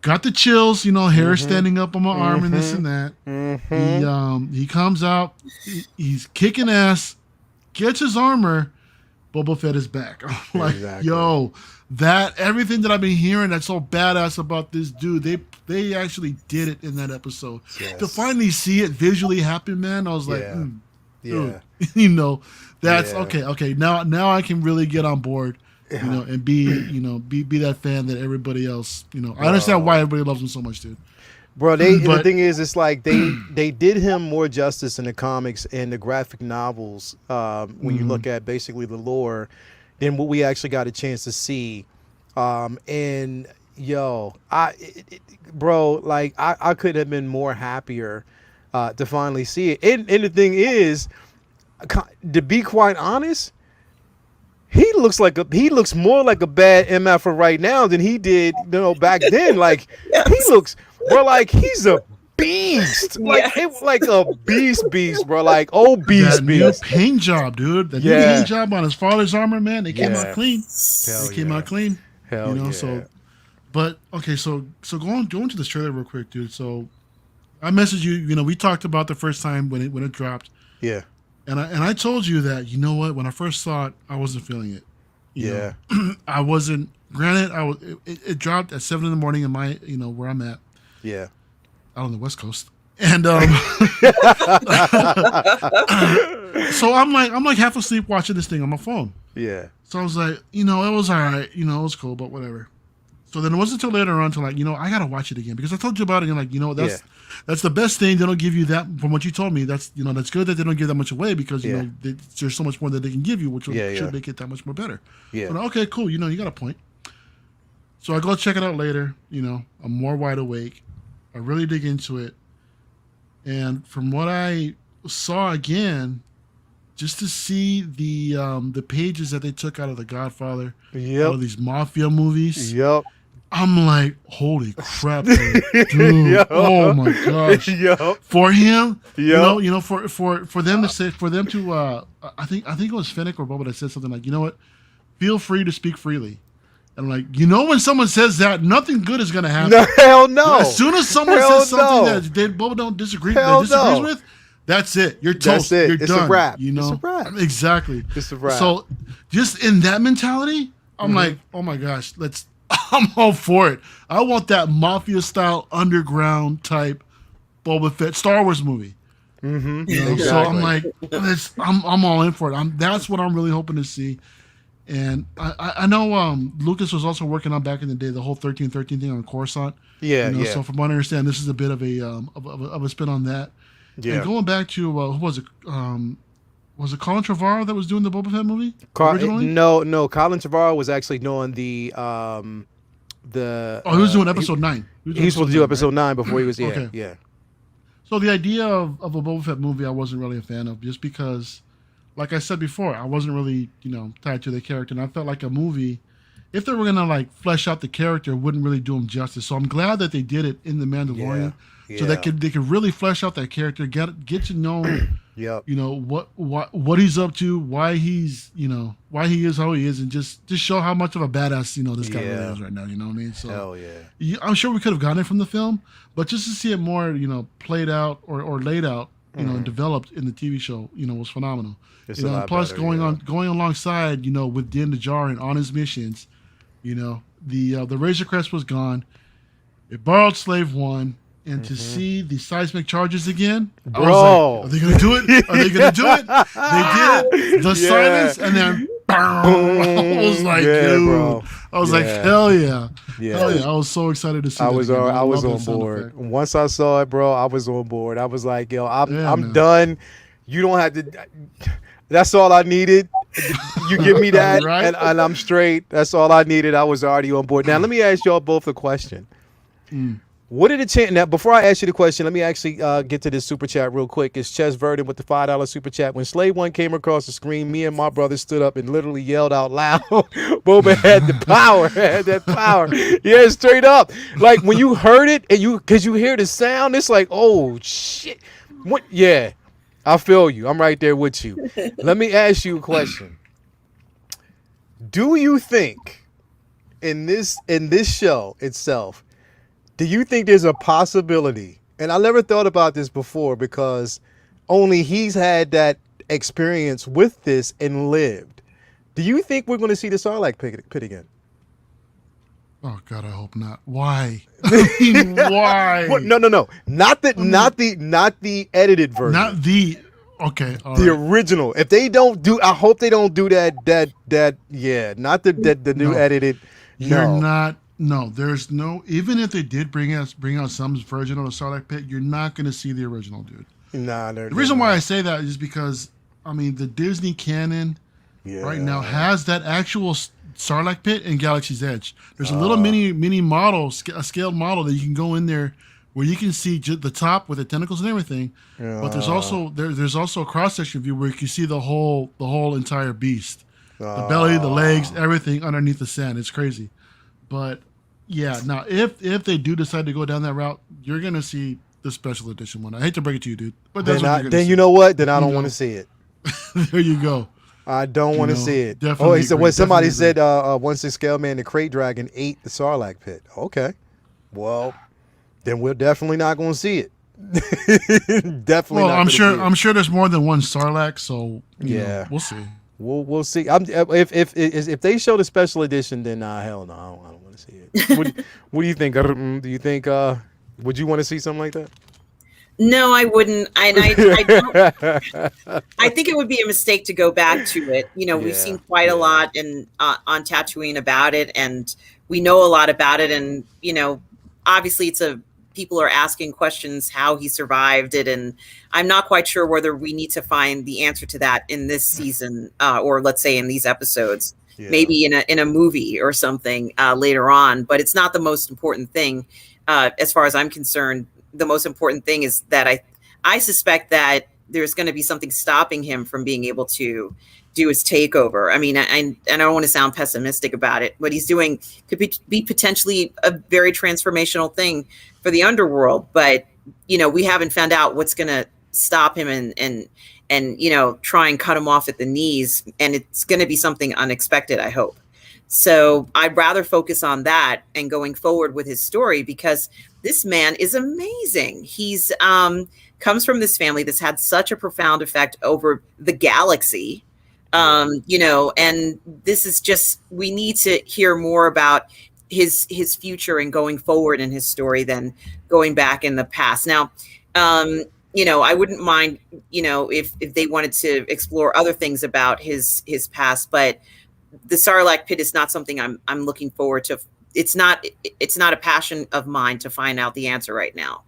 got the chills, hair standing up on my arm and this and that. Mm-hmm. He comes out, he's kicking ass, gets his armor. Boba Fett is back. I'm like, Exactly. yo, everything that I've been hearing that's so badass about this dude, they actually did it in that episode. Yes. To finally see it visually happen, man, I was like, Yeah. dude, that's Yeah. okay. Now I can really get on board, and be that fan that everybody else, I understand why everybody loves him so much, dude. Bro, the thing is, it's like they did him more justice in the comics and the graphic novels when you look at basically the lore than what we actually got a chance to see. And yo, I could have been more happier to finally see it. And the thing is, to be quite honest, he looks more like a bad MF right now than he did, back then. Like he looks, bro, like he's a beast, like a beast, bro, like beast. New paint job, dude. New paint job on his father's armor, man. They came out clean. Out clean. Hell yeah. So, but okay, so going to this trailer real quick, dude. So I messaged you. We talked about the first time when it dropped. Yeah. And I told you that, when I first saw it, I wasn't feeling it. Yeah. I wasn't. Granted, it dropped at 7 a.m. in my, where I'm at. Yeah. Out on the West Coast. And so I'm like half asleep watching this thing on my phone. Yeah. So I was like, it was all right, it was cool, but whatever. So then it wasn't until later on until I gotta watch it again because I told you about it and that's the best thing. They don't give you that from what you told me. That's that's good that they don't give that much away because there's so much more that they can give you, which should make it that much more better. Yeah. But okay, cool. You got a point. So I go check it out later. I'm more wide awake. I really dig into it, and from what I saw again, just to see the pages that they took out of The Godfather, out of these mafia movies. Yep. I'm like, holy crap, dude! Oh my gosh! For him, for them to say, I think it was Fennec or Boba that said something like, what? Feel free to speak freely. And I'm like, when someone says that, nothing good is gonna happen. No, hell no. As soon as someone says something that Boba don't disagrees with, that's it. You're toast. You're done. It's a wrap. It's a wrap. Exactly. It's a wrap. So, just in that mentality, I'm like, oh my gosh, I'm all for it. I want that mafia style underground type Boba Fett Star Wars movie. Mm-hmm. Exactly. So I'm like, I'm all in for it. That's what I'm really hoping to see. And I know Lucas was also working on back in the day the whole 1313 thing on Coruscant. Yeah. So from what I understand, this is a bit of a spin on that. Yeah. And going back to who was it? Was it Colin Trevorrow that was doing the Boba Fett movie originally? No. Colin Trevorrow was actually doing the. He was doing episode 9. He was supposed to do episode 9 before he was here. Okay. Yeah. So the idea of a Boba Fett movie, I wasn't really a fan of, just because, like I said before, I wasn't really tied to the character, and I felt like a movie if they were gonna like flesh out the character, it wouldn't really do him justice. So I'm glad that they did it in the Mandalorian, so they could really flesh out that character, get to know, Yep. you know what he's up to, why he's why he is how he is, and just show how much of a badass this guy really is right now. You know what I mean? So Hell yeah. I'm sure we could have gotten it from the film, but just to see it more played out or laid out, and developed in the TV show, was phenomenal. It's a lot plus better, going alongside, with Din Djarin on his missions, the Razor Crest was gone. It borrowed Slave One, and to see the seismic charges again, Bro, I was like, are they gonna do it? Are they gonna do it? They did it. The silence, and then I was like, dude, bro. I was like, hell yeah. Hell yeah. I was so excited to see I that was again. I was love on that sound board. effect. Once I saw it, bro, I was on board. I was like, yo, I'm done. You don't have to. That's all I needed. You give me that, Right? and I'm straight. That's all I needed. I was already on board. Now, let me ask y'all both a question. What are the chances? Now, before I ask you the question, let me actually get to this super chat real quick. It's Ches Verdon with the $5 super chat. When Slave One came across the screen, me and my brother stood up and literally yelled out loud. Boba had the power. Had that power. Yeah, straight up. Like when you heard it, and because you hear the sound, it's like, oh shit. What? Yeah, I feel you. I'm right there with you. Let me ask you a question. Do you think in this show itself, do you think there's a possibility, and I never thought about this before because only he's had that experience with this and lived. Do you think we're going to see the Sarlacc pit again? Oh God, I hope not. Why? I mean, why? What? No. Not the edited version. Not the okay. The original. If they don't do, I hope they don't do that. Yeah, not the new edited. You're not. No, there's no. Even if they did bring out some version of the Sarlacc pit, you're not going to see the original, dude. Nah. The reason why I say that is because the Disney canon right now has that actual Sarlacc pit in Galaxy's Edge. There's a little mini model, a scaled model that you can go in there where you can see the top with the tentacles and everything. But there's also a cross section view where you can see the whole entire beast, the belly, the legs, everything underneath the sand. It's crazy, but. Yeah, now if they do decide to go down that route, you're gonna see the special edition one. I hate to break it to you, dude, but that's then you know what? Then I don't want to see it. There you go. I don't want to see it. Definitely. So when somebody said once the Scale Man, the Crate Dragon ate the Sarlacc pit. Okay, well, then we're definitely not going to see it. Definitely. Well, I'm sure there's more than one Sarlacc, so we'll see. We'll see. If they show the special edition, then hell no, I don't want to see it. What do you think? Do you think would you want to see something like that? No, I wouldn't. I don't. I think it would be a mistake to go back to it. We've seen quite a lot on Tatooine about it, and we know a lot about it. And obviously, people are asking questions how he survived it, and I'm not quite sure whether we need to find the answer to that in this season, or let's say in these episodes. Maybe in a movie or something later on. But it's not the most important thing, as far as I'm concerned. The most important thing is that I suspect that there's going to be something stopping him from being able to do his takeover. I mean, I don't want to sound pessimistic about it. What he's doing could be potentially a very transformational thing for the underworld, but we haven't found out what's going to stop him and try and cut him off at the knees, and it's going to be something unexpected, I hope. So I'd rather focus on that and going forward with his story, because this man is amazing. He's comes from this family that's had such a profound effect over the galaxy. And this is just, we need to hear more about his future and going forward in his story than going back in the past. Now, I wouldn't mind, if they wanted to explore other things about his past, but the Sarlacc pit is not something I'm looking forward to. It's not a passion of mine to find out the answer right now.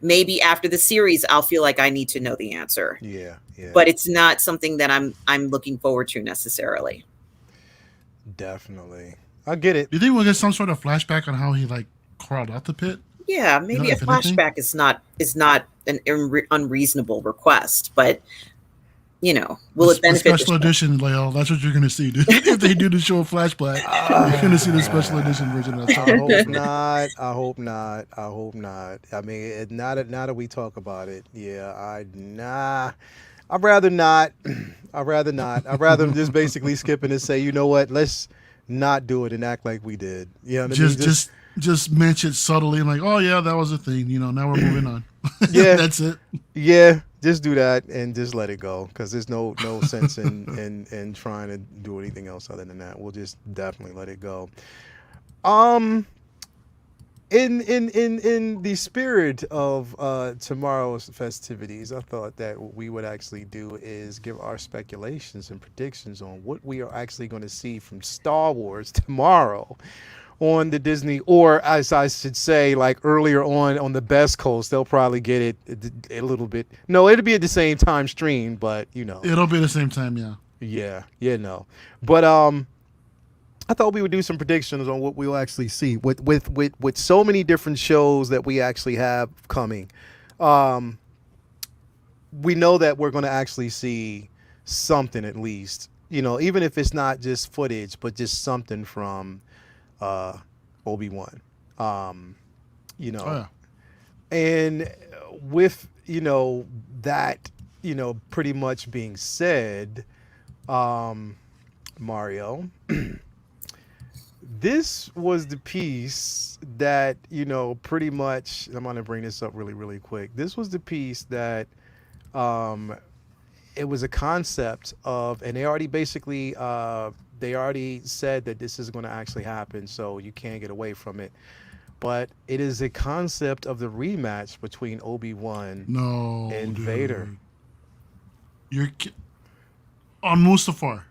Maybe after the series, I'll feel like I need to know the answer. Yeah. But it's not something that I'm looking forward to necessarily. Definitely, I get it. Do you think we'll get some sort of flashback on how he crawled out the pit? Yeah, maybe a flashback is not an unreasonable request, but will it benefit the special edition, Lyle? That's what you're going to see, dude. If they do the show flashback, you're going to see the special edition version of that I song. hope not. I hope not. I hope not. I mean, now that we talk about it, yeah, I'd rather not. I'd rather not. I'd rather them just basically skip it and say, you know what, let's not do it and act like we did. You know what I mean? Just mention it subtly, like, oh yeah, that was a thing. Now we're moving on. Yeah, that's it. Yeah, just do that and just let it go, because there's no sense in trying to do anything else other than that. We'll just definitely let it go. In the spirit of tomorrow's festivities, I thought that what we would actually do is give our speculations and predictions on what we are actually going to see from Star Wars tomorrow on the Disney, or as I should say, like earlier on the Best Coast. They'll probably get it a little bit. No, it'll be at the same time stream, but it'll be the same time. No. But I thought we would do some predictions on what we'll actually see with so many different shows that we actually have coming. We know that we're going to actually see something, at least, even if it's not just footage, but just something from Obi-Wan. And with that pretty much being said, Mario, this was the piece that pretty much, I'm going to bring this up really, really quick. This was the piece that it was a concept of, and they already basically they already said that this is going to actually happen, so you can't get away from it. But it is a concept of the rematch between Obi-Wan and Vader. You're on Mustafar.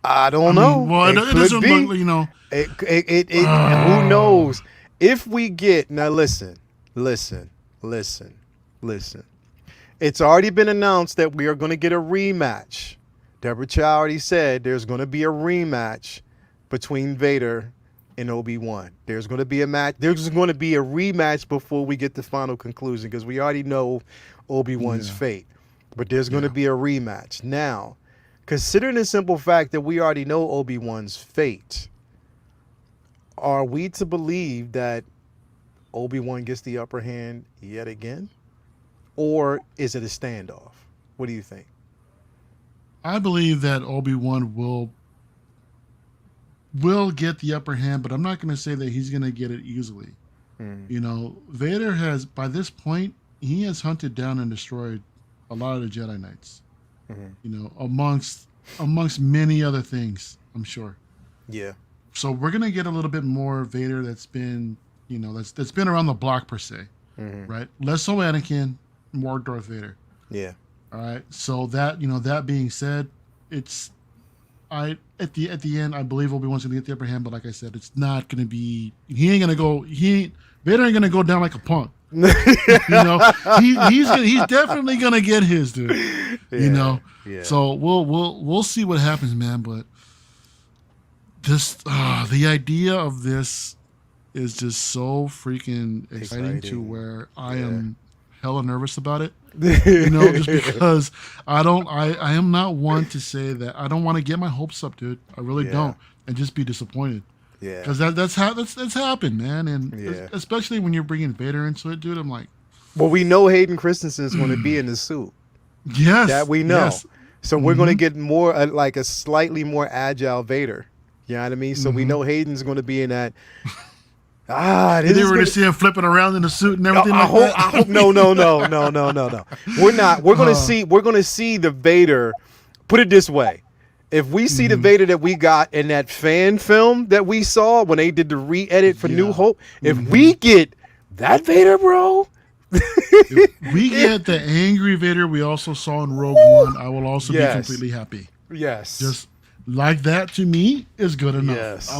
I don't know. Well, it doesn't look, who knows? If we get, now listen. It's already been announced that we are going to get a rematch. Deborah Chow already said there's going to be a rematch between Vader and Obi-Wan. There's going to be a match. There's going to be a rematch before we get the final conclusion, because we already know Obi-Wan's fate. But there's going to be a rematch. Now, considering the simple fact that we already know Obi-Wan's fate, are we to believe that Obi-Wan gets the upper hand yet again? Or is it a standoff? What do you think? I believe that Obi-Wan will get the upper hand, but I'm not going to say that he's going to get it easily. Vader has, by this point, he has hunted down and destroyed a lot of the Jedi Knights. Amongst many other things, I'm sure. Yeah. So we're going to get a little bit more Vader that's been, that's been around the block per se, right? Less so Anakin, more Darth Vader. Yeah. All right. So that, that being said, at the end, I believe Obi-Wan's going to get the upper hand, but like I said, it's not going to be, Vader ain't going to go down like a punk. He's definitely going to get his, dude. Yeah. So we'll see what happens, man. But this, the idea of this is just so freaking exciting to where I am hella nervous about it. Just because I am not one to say that I don't want to get my hopes up, dude. I really don't, and just be disappointed. Yeah, because that's happened, man, and especially when you're bringing Vader into it, dude. I'm like, well, we know Hayden Christensen's going to be in the suit. Yes, that we know. Yes. So we're going to get more like a slightly more agile Vader. You know what I mean? So we know Hayden's going to be in that. They were going to see him flipping around in the suit and everything. I hope no. We're not. We're going to see the Vader. Put it this way: if we see the Vader that we got in that fan film that we saw when they did the re-edit for New Hope, if we get that Vader, bro. If we get the angry Vader we also saw in Rogue One, I will also be completely happy. Yes, just like that to me is good enough. Yes.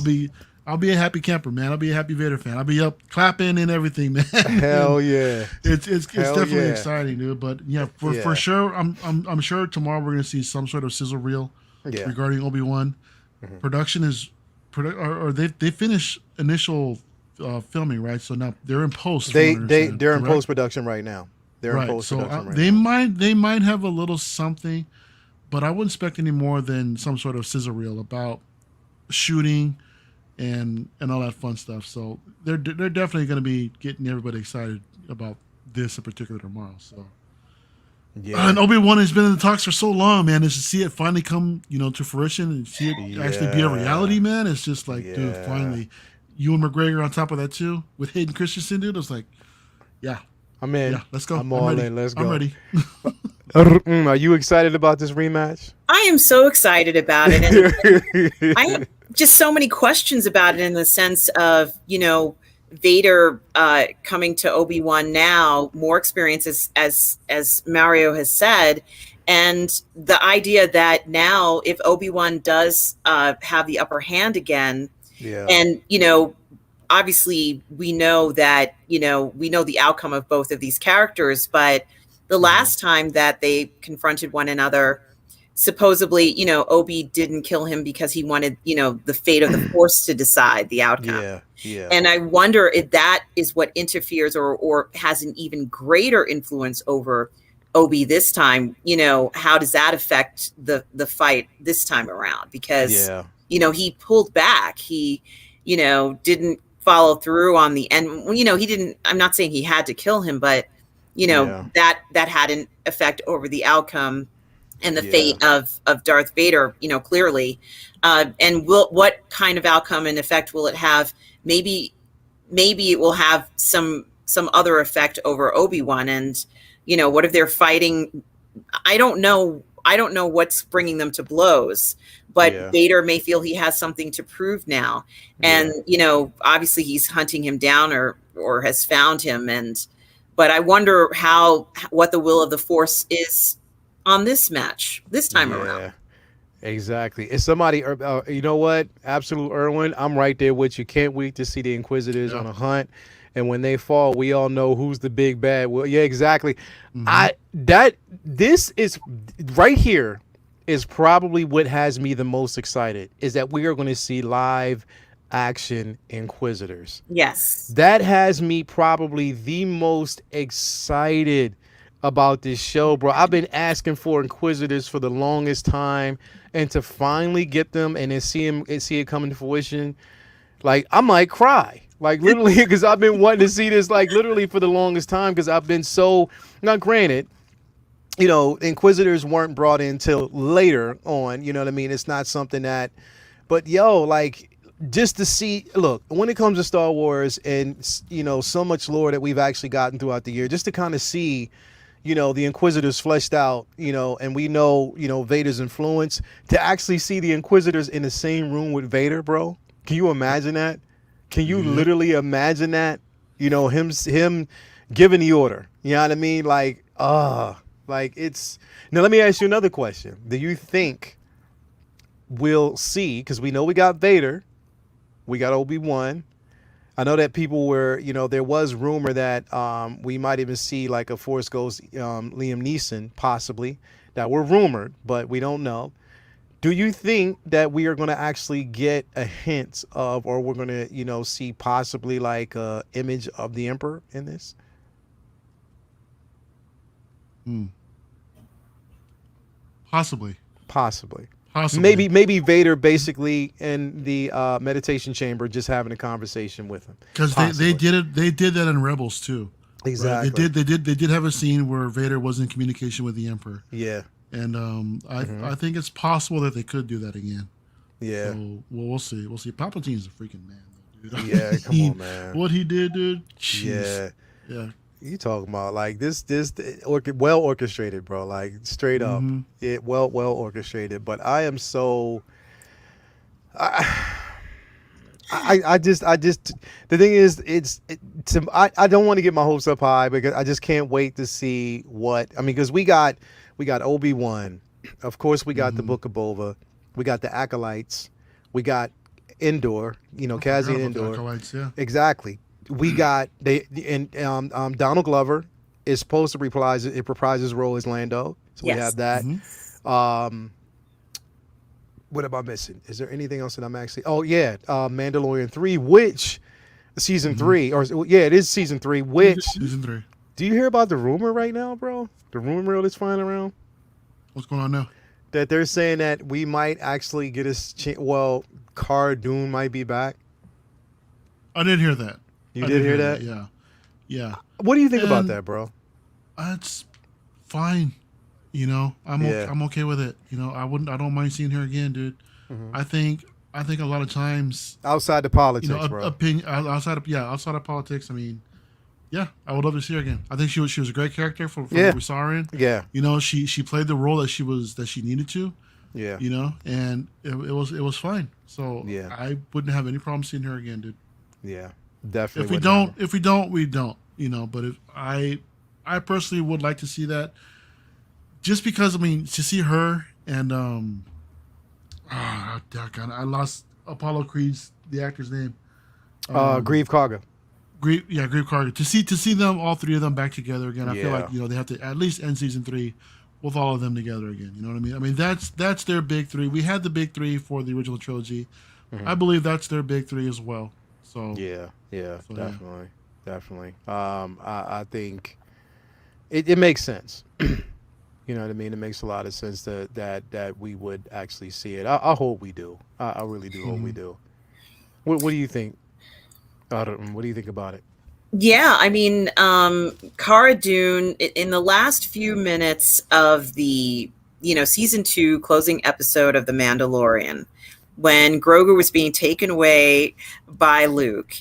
I'll be a happy camper, man. I'll be a happy Vader fan. I'll be up clapping and everything, man. Hell yeah! It's definitely exciting, dude. But for sure, I'm sure tomorrow we're gonna see some sort of sizzle reel regarding Obi-Wan. Production is they finished initial filming, right? So now they're in post. They're in post production right now. They're in post production right now. They might have a little something, but I wouldn't expect any more than some sort of sizzle reel about shooting and all that fun stuff. So they're definitely going to be getting everybody excited about this in particular tomorrow. So Yeah. and Obi-Wan has been in the talks for so long, man. Is to see it finally come, to fruition and see it actually be a reality, man. It's just like, dude, finally, Ewan McGregor on top of that too with Hayden Christensen, dude. I was like, yeah, I'm in. yeah, let's go. I'm all in. Let's go. I'm ready. Are you excited about this rematch? I am so excited about it. And I have just so many questions about it in the sense of, Vader coming to Obi-Wan now, more experience as Mario has said. And the idea that now if Obi-Wan does have the upper hand again, and, obviously we know that, we know the outcome of both of these characters, but the last time that they confronted one another, supposedly, Obi didn't kill him because he wanted, the fate of the Force to decide the outcome. Yeah. And I wonder if that is what interferes or has an even greater influence over Obi this time. How does that affect the fight this time around? Because, he pulled back. He, didn't follow through on the end. He didn't, I'm not saying he had to kill him, but, that had an effect over the outcome and the fate of Darth Vader, clearly. And what kind of outcome and effect will it have? Maybe it will have some other effect over Obi-Wan. And, what if they're fighting? I don't know what's bringing them to blows, but Vader may feel he has something to prove now. And, obviously he's hunting him down or has found him. But I wonder what the will of the Force is on this match this time around. Exactly. It's somebody, you know what? Absolute Irwin, I'm right there with you. Can't wait to see the Inquisitors on a hunt. And when they fall, we all know who's the big bad. Well, yeah, exactly. This is right here is probably what has me the most excited is that we are going to see live action Inquisitors. Yes. That has me probably the most excited about this show, bro. I've been asking for Inquisitors for the longest time, and to finally get them and then see it come into fruition, like I might cry, like literally, because I've been wanting to see this like literally for the longest time, because I've been so. Now, granted, Inquisitors weren't brought in till later on. You know what I mean? It's not something that, but like. Just to see, look, when it comes to Star Wars and, so much lore that we've actually gotten throughout the year, just to kind of see, the Inquisitors fleshed out, and we know, Vader's influence, to actually see the Inquisitors in the same room with Vader, bro. Can you imagine that? Can you literally imagine that? Him giving the order. You know what I mean? Like it's. Now, let me ask you another question. Do you think we'll see, because we know we got Vader, we got Obi-Wan. I know that people were, there was rumor that we might even see like a Force Ghost Liam Neeson, possibly, that were rumored, but we don't know. Do you think that we are going to actually get a hint of, or we're going to, see possibly like a image of the Emperor in this? Possibly. Possibly. Possibly. Maybe Vader basically in the meditation chamber just having a conversation with him. Because they did it. They did that in Rebels too. Exactly. Right? They did have a scene where Vader was in communication with the Emperor. Yeah. And I think it's possible that they could do that again. Yeah. So we'll see. We'll see. Palpatine's a freaking man, though, dude. Yeah. Come on, man. What he did, dude. Jeez. Yeah. You talking about like this well orchestrated, bro, like straight up. It well orchestrated. But I am so I just the thing is I don't want to get my hopes up high, because I just can't wait to see what I mean, because we got Obi-Wan, of course we got the Book of Boba, we got the Acolytes, we got Endor, Cassian Endor. Acolytes, yeah. Exactly. We got Donald Glover is supposed to reprise his role as Lando, so we have that. What am I missing? Is there anything else that I'm actually? Oh yeah, Mandalorian 3, which season 3, or it is season 3. Which season 3? Do you hear about the rumor right now, bro? The rumor that's flying around. What's going on now? that they're saying that we might actually get well, Cara Dune might be back. I did hear that. You did hear that? Yeah. Yeah. What do you think about And that, bro? It's fine. You know, I'm okay with it. You know, I don't mind seeing her again, dude. I think a lot of times Outside the politics, you know, bro. outside of politics. I mean, yeah, I would love to see her again. I think she was a great character for Yeah. what we saw her in. Yeah. You know, she played the role that she needed to. Yeah. You know, and it was fine. So Yeah. I wouldn't have any problem seeing her again, dude. Yeah. Definitely. If we don't, we don't. You know, but if I personally would like to see that, just because I mean to see her and I lost Apollo Creed's the actor's name. Grieve Karga. Grieve Karga. To see them, all three of them back together again. I feel Yeah. like, you know, they have to at least end season 3 with all of them together again. You know what I mean? I mean that's their big three. We had the big three for the original trilogy. I believe that's their big three as well. So Yeah. So, Definitely. I think it makes sense. You know what I mean? It makes a lot of sense that we would actually see it. I hope we do. I really do hope we do. What do you think? What do you think about it? Yeah, I mean, Cara Dune, in the last few minutes of the, season 2 closing episode of The Mandalorian, when Grogu was being taken away by Luke,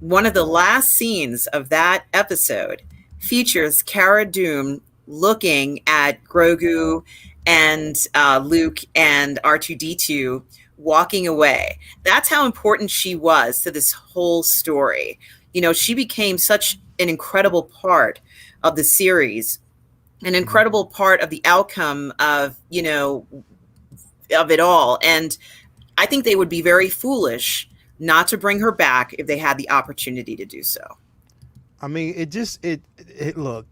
one of the last scenes of that episode features Cara Dune looking at Grogu and Luke and R2-D2 walking away. That's how important she was to this whole story. You know, she became such an incredible part of the series, an incredible part of the outcome of it all. And I think they would be very foolish not to bring her back if they had the opportunity to do so. I mean, look,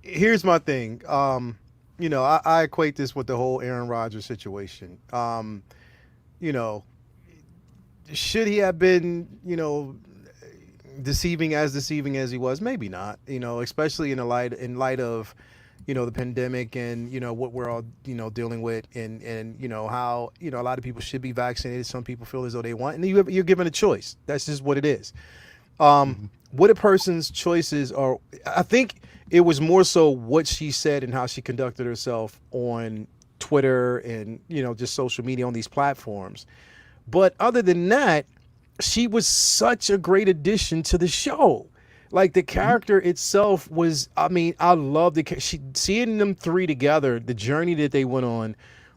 here's my thing. I equate this with the whole Aaron Rodgers situation. Should he have been, deceiving as he was? Maybe not, especially in light of, the pandemic and, what we're all, dealing with and how, a lot of people should be vaccinated. Some people feel as though they want, and you're given a choice. That's just what it is. What a person's choices are, I think it was more so what she said and how she conducted herself on Twitter and, just social media on these platforms. But other than that, she was such a great addition to the show. Like, the character itself was, I mean, I love seeing them three together, the journey that they went on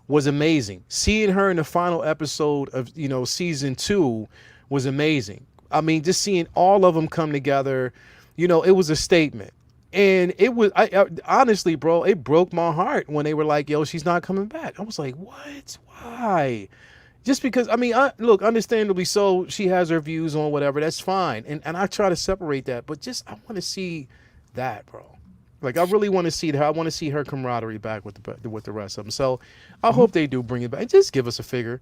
was amazing. Seeing her in the final episode of, season 2 was amazing. I mean, just seeing all of them come together, it was a statement. And it was, I honestly, bro, it broke my heart when they were like, yo, she's not coming back. I was like, what? Why? Just because, I mean, look, understandably so, she has her views on whatever, that's fine. And I try to separate that, but I want to see that, bro. Like, I really want to see that. I want to see her camaraderie back with the rest of them. So I hope they do bring it back. Just give us a figure.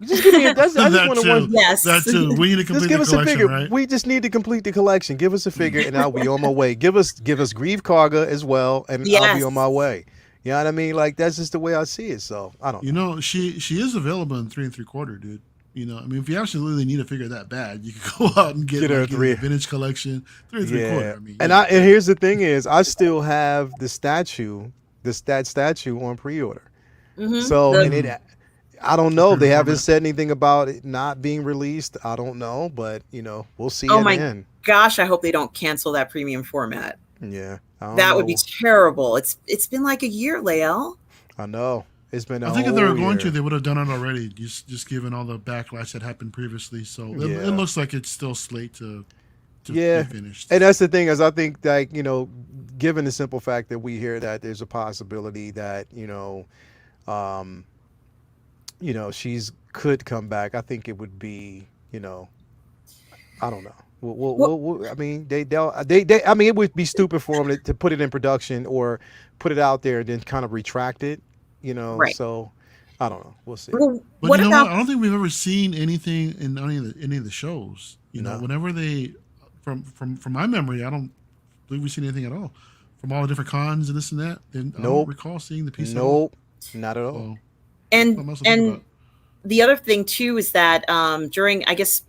Just give me I just want to Yes. That too. We need to complete give the us a collection, figure. right? We just need to complete the collection. Give us a figure, and I'll be on my way. Give us Grieve Karga as well, and I'll be on my way. You know what I mean? Like, that's just the way I see it. So I don't know. She is available in 3 3/4, dude. I mean, if you absolutely need a figure that bad, you can go out and get her a vintage collection 3 3/4. Yeah. I mean, and here's the thing is, I still have the statue on pre-order. So I don't know. They haven't said anything about it not being released. I don't know, but we'll see. Oh my gosh, I hope they don't cancel that premium format. Yeah. That would be terrible. It's been like a year, Lael. I know. It's been I think if they were going to, they would have done it already, just given all the backlash that happened previously. So it looks like it's still slate to be finished. And that's the thing is, I think, like, given the simple fact that we hear that there's a possibility that, she's could come back, I think it would be, I don't know. I mean, I mean, it would be stupid for them to put it in production or put it out there and then kind of retract it, Right. So I don't know. We'll see. Well, but what about? I don't think we've ever seen anything in any of the shows. Whenever they, from my memory, I don't believe we've seen anything at all from all the different cons and this and that. And I don't recall seeing the piece. Nope. Not at all. So And something else to think and about. the other thing too is that during I guess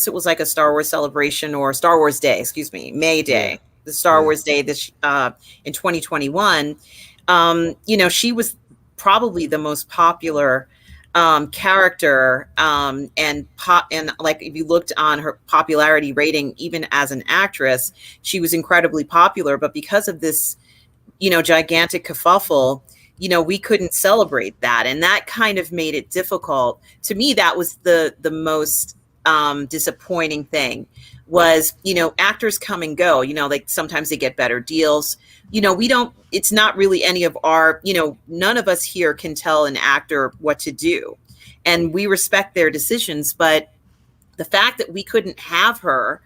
it was like a Star Wars celebration or Star Wars Day, excuse me, May Yeah. Day, the Star Yeah. Wars Day this in 2021. She was probably the most popular character, and like if you looked on her popularity rating, even as an actress, she was incredibly popular. But because of this, gigantic kerfuffle, we couldn't celebrate that. And that kind of made it difficult. To me, that was the most disappointing thing was, actors come and go, like sometimes they get better deals. It's not really any of our, none of us here can tell an actor what to do. And we respect their decisions. But the fact that we couldn't have her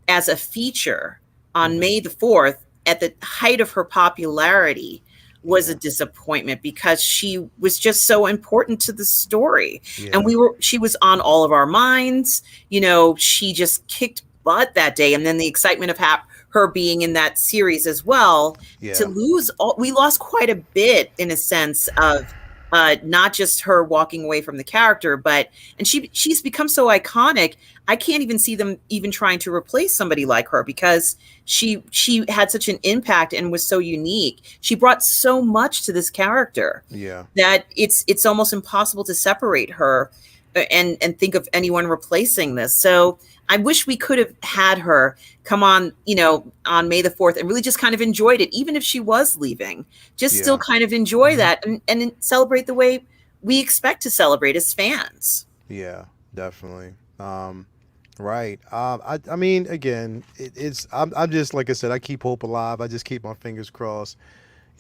as a feature on May the 4th at the height of her popularity was a disappointment, because she was just so important to the story. Yeah. And she was on all of our minds. She just kicked butt that day. And then the excitement of her being in that series as well, Yeah. we lost quite a bit, in a sense of not just her walking away from the character, and she's become so iconic. I can't even see them even trying to replace somebody like her, because she had such an impact and was so unique. She brought so much to this character that it's almost impossible to separate her and think of anyone replacing this. So I wish we could have had her come on, on May the 4th and really just kind of enjoyed it, even if she was leaving, just still kind of enjoy that and celebrate the way we expect to celebrate as fans. Yeah, definitely. Right. I mean, again, I'm just, like I said, I keep hope alive. I just keep my fingers crossed.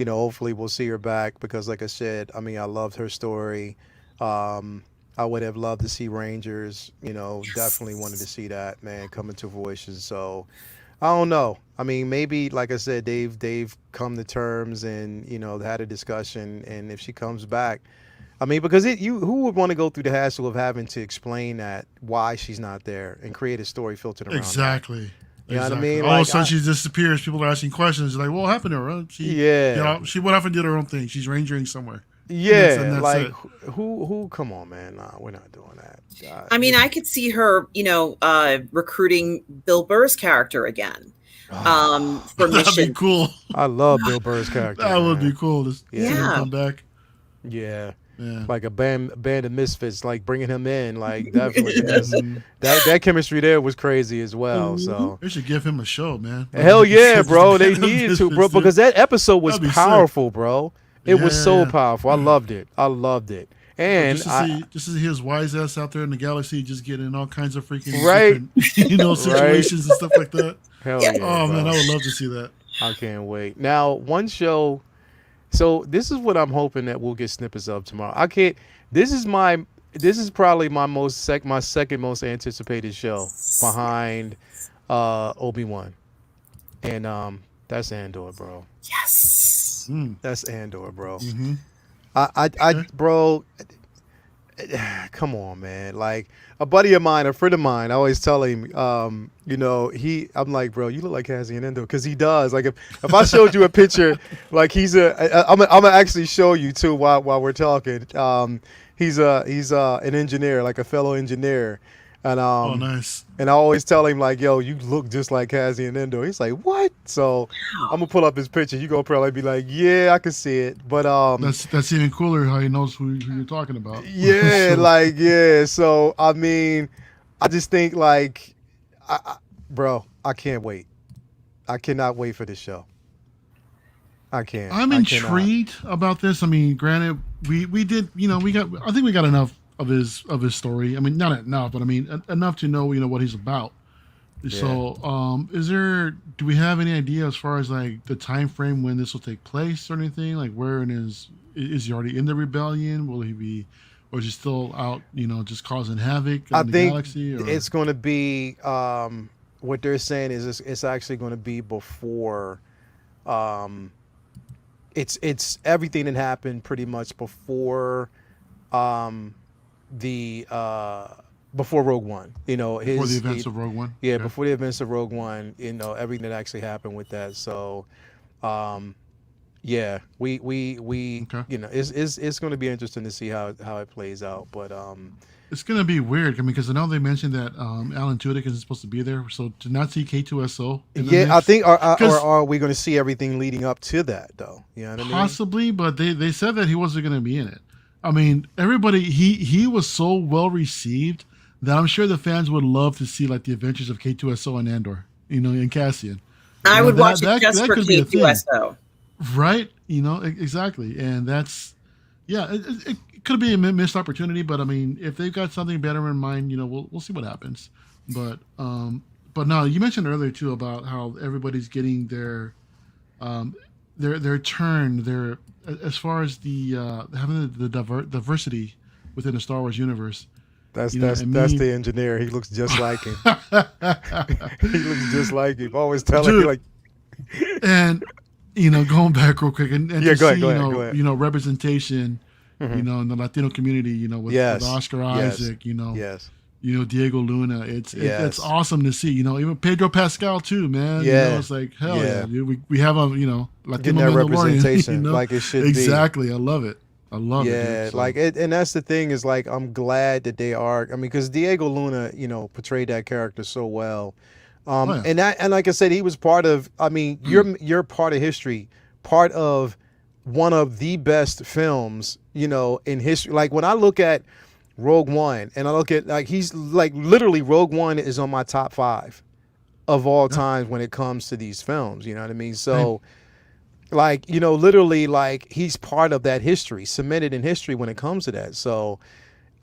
Hopefully we'll see her back, because, like I said, I mean, I loved her story. I would have loved to see Rangers. Definitely wanted to see that, man, coming to fruition. So I don't know. I mean, maybe, like I said, they've come to terms and had a discussion. And if she comes back, I mean, because who would want to go through the hassle of having to explain that why she's not there and create a story filtered around Exactly. that? You know what I mean? All of a Like, sudden she disappears. People are asking questions like, "What happened to her?" She went off and did her own thing. She's rangering somewhere. Yeah, and that's like it. who? Come on, man. Nah, we're not doing that. I mean, I could see her, recruiting Bill Burr's character again for That'd be mission. cool. I love Bill Burr's character. That would man. be cool to see him come back. Yeah. Yeah. Like a band of misfits, like bringing him in, like definitely because that chemistry there was crazy as well. So They should give him a show, man. hell yeah, bro, they needed to, bro, because that episode was That'd be powerful, sick. bro. It was so Yeah. powerful. I loved it. And just to see his wise ass out there in the galaxy, just getting in all kinds of freaking Right. different, situations and stuff like that. hell yeah, Oh man, bro. I would love to see that. I can't wait. Now, one show. So this is what I'm hoping that we'll get snippets of tomorrow. I can't. This is probably my second most anticipated show behind Obi-Wan, and that's Andor, bro. Yes. That's Andor, bro. Mm-hmm. Bro. Come on, man. Like a buddy of mine, a friend of mine, I always tell him, I'm like, bro, you look like Cassian Andor, because he does. Like if I showed you a picture, like I'm gonna actually show you too while we're talking. He's an engineer, like a fellow engineer, and Oh, nice. and I always tell him like, yo, you look just like Cassian Andor. He's like, what? So I'm gonna pull up his picture. You gonna probably be like, yeah, I can see it. But That's even cooler how he knows who you're talking about. yeah, So, like yeah. So I mean, I just think like, bro, I can't wait. I cannot wait for this show. I can't. I'm I cannot. intrigued about this. I mean, granted, we did, I think we got enough of his story. I mean, not enough, but I mean enough to know, what he's about. Yeah. So, do we have any idea as far as like the time frame when this will take place or anything? Like, where is he already in the rebellion? Will he be, or is he still out, just causing havoc I in the think galaxy? Or? it's going to be what they're saying is it's actually going to be before. It's everything that happened pretty much before before Rogue One. Before the events of Rogue One. Yeah, Okay. before the events of Rogue One. Everything that actually happened with that. So, Yeah, we Okay. you know, it's going to be interesting to see how it plays out. But It's gonna be weird. I mean, because I know they mentioned that Alan Tudyk isn't supposed to be there, so to not see K2SO in the yeah, I mix, think or because are we going to see everything leading up to that though? You know what I mean? possibly, but they said that he wasn't gonna be in it. I mean, everybody he was so well received that I'm sure the fans would love to see like the adventures of K2SO and Andor, and Cassian. I would watch it just That for could be a thing, K2SO. right? Exactly, and that's yeah. It could be a missed opportunity, but I mean, if they've got something better in mind, we'll see what happens. But no, you mentioned earlier too about how everybody's getting um, their turn, as far as the having the diversity within the Star Wars universe. That's And that's me, the engineer. He looks just like him. He looks just like him. Always telling you dude, like, and going back real quick and yeah, to see go ahead. representation, in the Latino community, with Yes, Oscar yes, Isaac, yes, Diego Luna. It's yes, awesome to see. Even Pedro Pascal too, man. yeah, It's like hell yeah, yeah. dude. We have a Getting Latino that Mandalorian. representation like it should be. Exactly. I love it. I love it, dude. Yeah, So, and that's the thing is like I'm glad that they are. I mean, because Diego Luna, portrayed that character so well. oh yeah, And like I said, he was part of. I mean, you're part of history, part of one of the best films, in history. Like when I look at Rogue One, and I look at like he's like literally Rogue One is on my top 5 of all yeah. times when it comes to these films. You know what I mean? Same. So like literally like he's part of that history, cemented in history when it comes to that. So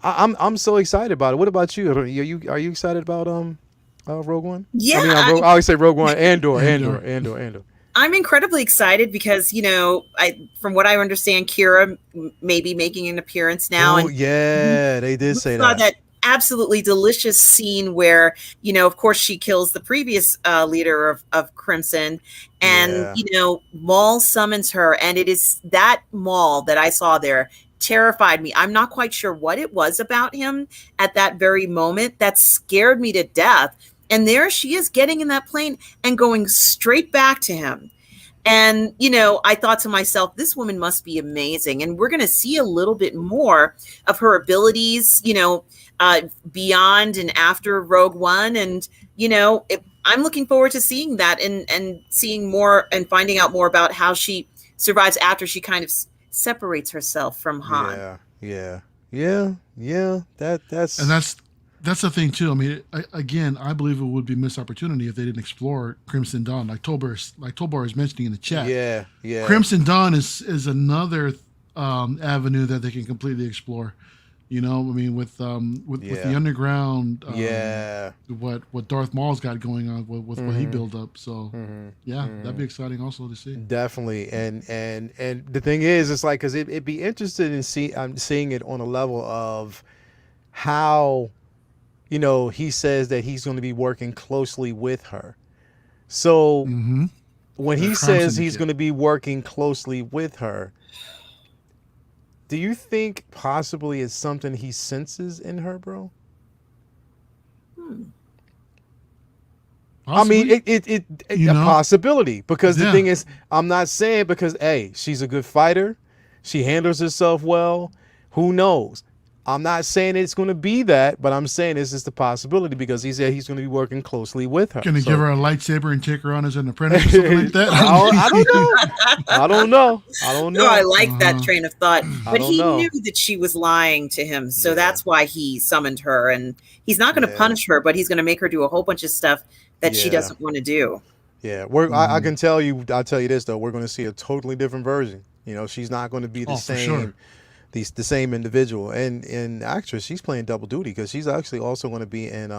I'm so excited about it. What about you? Are you excited about Rogue One? I mean, Yeah, I always say Rogue One, Andor, Andor. Andor, Andor, Andor. I'm incredibly excited because from what I understand, Kira may be making an appearance now, Oh and we yeah, they did say saw that. that absolutely delicious scene where of course she kills the previous leader of Crimson, and Yeah, Maul summons her, and it is that Maul that I saw there terrified me. I'm not quite sure what it was about him at that very moment that scared me to death. And there she is getting in that plane and going straight back to him. And, I thought to myself, this woman must be amazing. And we're going to see a little bit more of her abilities, beyond and after Rogue One. And, I'm looking forward to seeing that and seeing more and finding out more about how she survives after she kind of separates herself from Han. yeah, yeah, yeah, yeah. That's And that's the thing too. I mean, again, I believe it would be a missed opportunity if they didn't explore Crimson Dawn, like Tolbar is mentioning in the chat. yeah, yeah, Crimson Dawn is another avenue that they can completely explore. I mean, with yeah, the underground, yeah. what Darth Maul's got going on with what he Mhm. built up. So Mhm. yeah, that'd be Mhm. exciting also to see. Definitely, and the thing is, it's like because it'd be interested in seeing it on a level of how he says that he's going to be working closely with her. So Mm-hmm. when The he Crime says he's Syndicate. going to be working closely with her, do you think possibly it's something he senses in her, bro? Hmm. I mean, Possibly. it You a know? possibility because the Yeah. thing is, I'm not saying because hey, she's a good fighter, she handles herself well. Who knows? I'm not saying it's going to be that, but I'm saying this is the possibility because he said he's going to be working closely with her. Gonna So give her a lightsaber and take her on as an apprentice or something like that. I don't know. I don't know. I don't No, I know. like that Uh-huh. train of thought. I But don't he knew know. that she was lying to him. So Yeah. that's why he summoned her. And he's not going to Yeah. punish her, but he's going to make her do a whole bunch of stuff that she Yeah. doesn't want to do. Yeah. I Mhm. can tell you. I'll tell you this though. We're going to see a totally different version. She's not going to be the Oh, for sure. same. The same individual and actress. She's playing double duty because she's actually also going to be in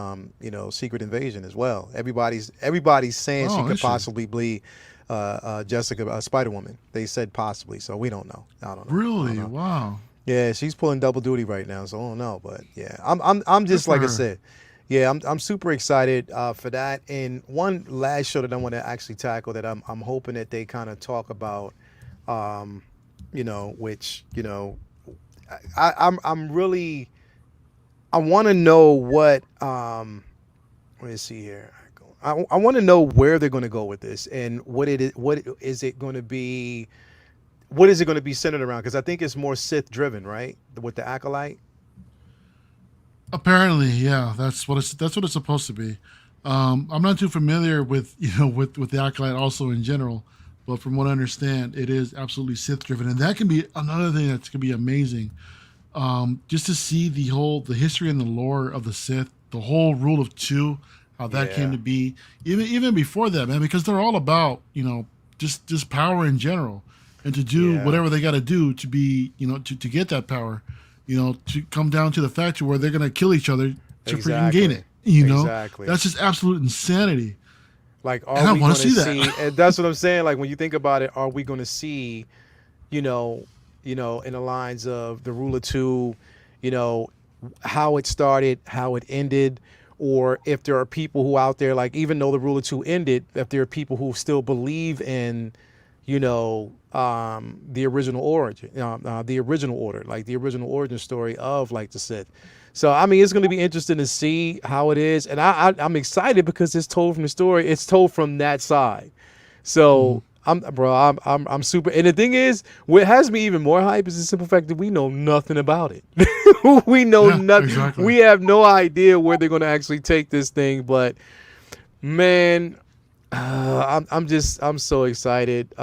Secret Invasion as well. Everybody's saying she Oh, could is she? possibly be Jessica Spider Woman. They said possibly, so we don't know. I don't know. I don't Really? know. Wow. Yeah, she's pulling double duty right now, so I don't know. But yeah, I'm Good just for like I her. said. Yeah, I'm super excited for that. And one last show that I want to actually tackle that I'm hoping that they kind of talk about, which I'm really I want to know what let me see here. I want to know where they're going to go with this and what is it going to be what is it going to be centered around? Because I think it's more Sith driven, right? With the acolyte. Apparently, yeah, that's what it's supposed to be. I'm not too familiar with with the acolyte also in general, but from what I understand, it is absolutely Sith driven, and that can be another thing that's gonna be amazing. Just to see the history and the lore of the Sith, the whole rule of two, how that came to be, even before that, man, because they're all about just power in general, and to do whatever they got to do to be to get that power, to come down to the fact where they're gonna kill each other to freaking gain it. Exactly. That's just absolute insanity. Like, I want to see that. And that's what I'm saying. Like, when you think about it, are we going to see, in the lines of the Rule of Two, how it started, how it ended, or if there are people who out there, like, even though the Rule of Two ended, if there are people who still believe in, the original origin, the original order, like the original origin story of like the Sith. So, I mean, it's going to be interesting to see how it is. And I'm excited because it's told from the story. It's told from that side. So, I'm super. And the thing is, what has me even more hype is the simple fact that we know nothing about it. We know nothing. Exactly. We have no idea where they're going to actually take this thing. But, man, I'm so excited.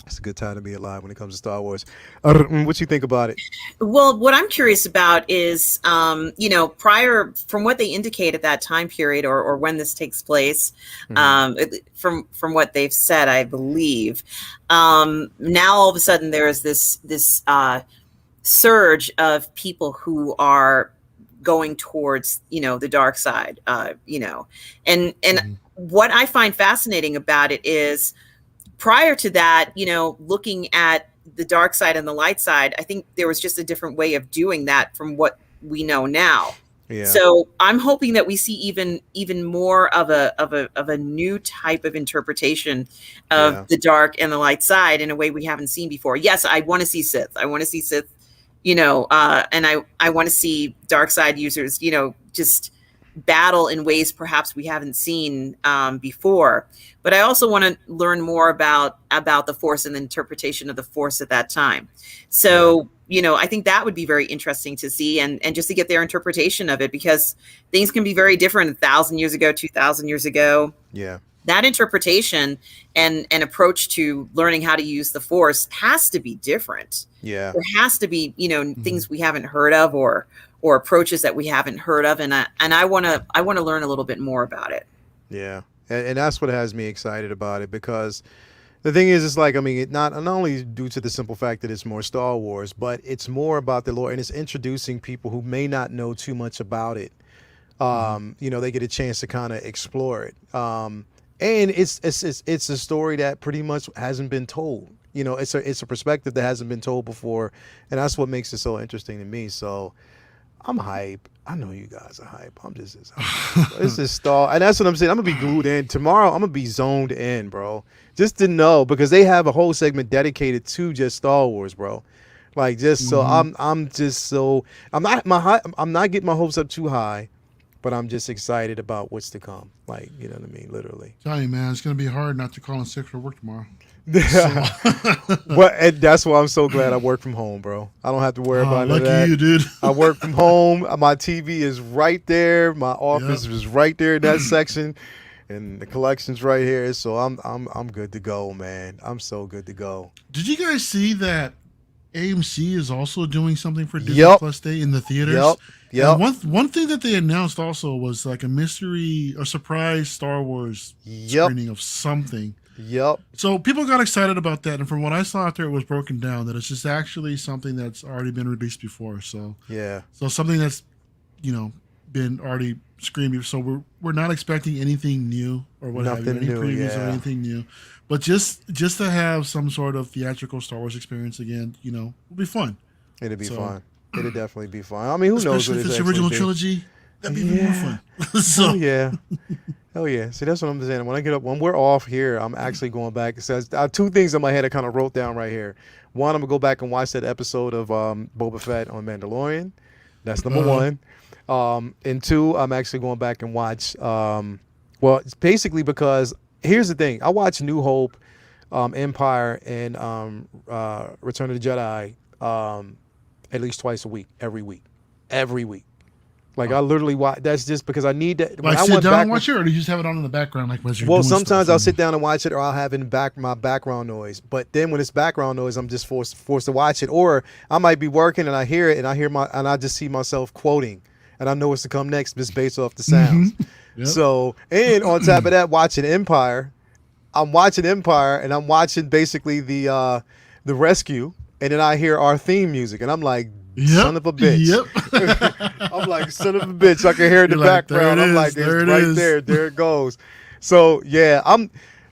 It's a good time to be alive when it comes to Star Wars. What you think about it? Well, what I'm curious about is, prior from what they indicate at that time period or when this takes place, from what they've said, I believe, now all of a sudden there is this surge of people who are going towards, the dark side, and what I find fascinating about it is, prior to that, looking at the dark side and the light side, I think there was just a different way of doing that from what we know now. Yeah. So I'm hoping that we see even more of a new type of interpretation of the dark and the light side in a way we haven't seen before. Yes, I want to see Sith. I want to see Sith, and I want to see dark side users, just battle in ways perhaps we haven't seen before. But I also want to learn more about the Force and the interpretation of the Force at that time. So, I think that would be very interesting to see and just to get their interpretation of it, because things can be very different 1,000 years ago, 2,000 years ago. Yeah. That interpretation and approach to learning how to use the Force has to be different. Yeah. There has to be, things we haven't heard of or approaches that we haven't heard of. And I want to learn a little bit more about it. Yeah. And that's what has me excited about it, because the thing is, it's like, I mean, not only due to the simple fact that it's more Star Wars, but it's more about the lore, and it's introducing people who may not know too much about it. They get a chance to kind of explore it. And it's a story that pretty much hasn't been told. It's a perspective that hasn't been told before, and that's what makes it so interesting to me. So I'm hype. I know you guys are hype. I'm just as hype. It's just Star, and that's what I'm saying. I'm gonna be glued in tomorrow. I'm gonna be zoned in, bro. Just to know, because they have a whole segment dedicated to just Star Wars, bro. Like, just so I'm not getting my hopes up too high, but I'm just excited about what's to come. Like, you know what I mean? Literally. Tell you, man, it's gonna be hard not to call in sick for work tomorrow. Well, and that's why I'm so glad I work from home, bro. I don't have to worry about lucky that. You, dude. I work from home. My TV is right there. My office is right there in that section, and the collection's right here. So I'm good to go, man. I'm so good to go. Did you guys see that AMC is also doing something for Disney Plus Day in the theaters? Yep. One thing that they announced also was like a surprise Star Wars screening of something. Yep. So people got excited about that, and from what I saw out there, it was broken down that it's just actually something that's already been released before. So so something that's been already screened. So we're not expecting anything new or what have you, any previews or anything new, but just to have some sort of theatrical Star Wars experience again, will be fun. It'd be fun. It'd definitely be fun. I mean, who knows what if it's the original trilogy? That'd be even more fun. So Hell yeah. See, that's what I'm saying. When we're off here, I'm actually going back. It says two things in my head I kind of wrote down right here. One, I'm going to go back and watch that episode of Boba Fett on Mandalorian. That's number one. And two, I'm actually going back and watch, it's basically because here's the thing. I watched New Hope Empire and Return of the Jedi at least twice a week, every week. Like I literally watch. That's just because I need that. Like sit down and watch it, or do you just have it on in the background, like as you're doing sometimes stuff? I'll sit down and watch it, or I'll have it in my background noise. But then when it's background noise, I'm just forced to watch it, or I might be working and I hear it, and I just see myself quoting, and I know what's to come next just based off the sounds. Yep. So, and on top of that, watching Empire, I'm watching Empire, and I'm watching basically the rescue, and then I hear our theme music, and I'm like, son of a bitch. Yep. I'm like, son of a bitch. I can hear it in the background. I'm like, it's right there. There it goes. So, yeah,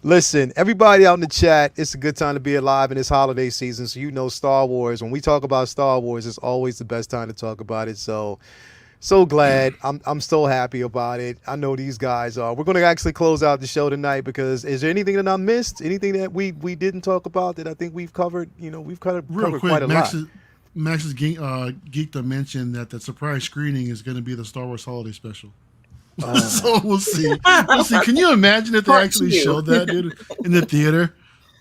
listen, everybody out in the chat, it's a good time to be alive in this holiday season. So, you know, Star Wars. When we talk about Star Wars, it's always the best time to talk about it. So glad. I'm so happy about it. I know these guys are. We're going to actually close out the show tonight because is there anything that I missed? Anything that we didn't talk about that I think we've covered? You know, we've covered quite a lot. Max's Geekdom mentioned that the surprise screening is going to be the Star Wars Holiday Special. So we'll see. Can you imagine if they actually showed that, dude, in the theater?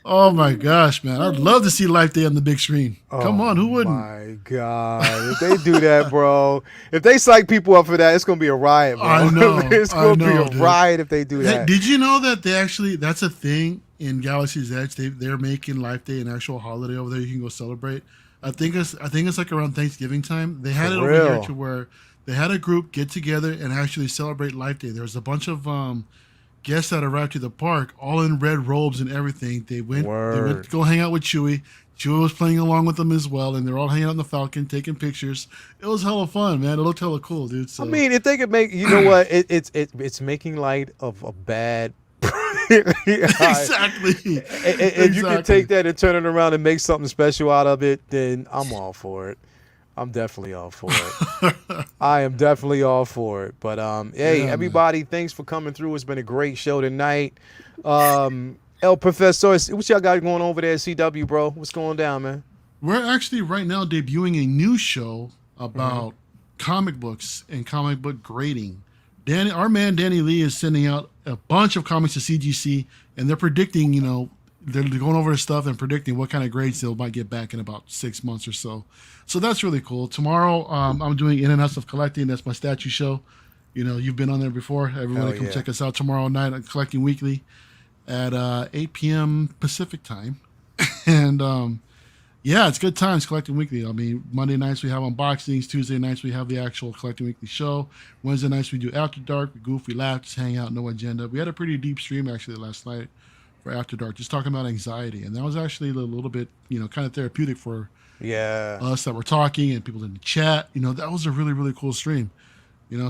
Oh my gosh, man! I'd love to see Life Day on the big screen. Come on, who wouldn't? Oh my god, if they do that, bro! If they psych people up for that, it's gonna be a riot, bro. I know. It's gonna be a riot if they do that. Did you know that that's a thing in Galaxy's Edge? They're making Life Day an actual holiday over there. You can go celebrate. I think it's like around Thanksgiving time. They had it over here to where they had a group get together and actually celebrate Life Day. There was a bunch of guests that arrived to the park, all in red robes and everything. They went to go hang out with Chewie. Chewie was playing along with them as well, and they're all hanging out in the Falcon, taking pictures. It was hella fun, man. It looked hella cool, dude. So. I mean, if they could make, you know what, it's making light of a bad. Exactly. If you can take that and turn it around and make something special out of it, then I'm all for it. I'm definitely all for it. I am definitely all for it. But hey, everybody, thanks for coming through. It's been a great show tonight. El Professor, what y'all got going over there at CW, bro? What's going down, man? We're actually right now debuting a new show about comic books and comic book grading. Our man Danny Lee is sending out a bunch of comics to CGC, and they're predicting, they're going over his stuff and predicting what kind of grades they might get back in about 6 months or so. So that's really cool. Tomorrow, I'm doing In and Out of Collecting. That's my statue show. You've been on there before. Everybody come check us out tomorrow night on Collecting Weekly at 8 p.m. Pacific time. And yeah, it's good times Collecting Weekly. I mean, Monday nights we have unboxings. Tuesday nights we have the actual Collecting Weekly show. Wednesday nights we do After Dark. We goof, we laugh, just hang out, no agenda. We had a pretty deep stream actually last night for After Dark, just talking about anxiety. And that was actually a little bit, kind of therapeutic for us that were talking and people in the chat. That was a really, really cool stream.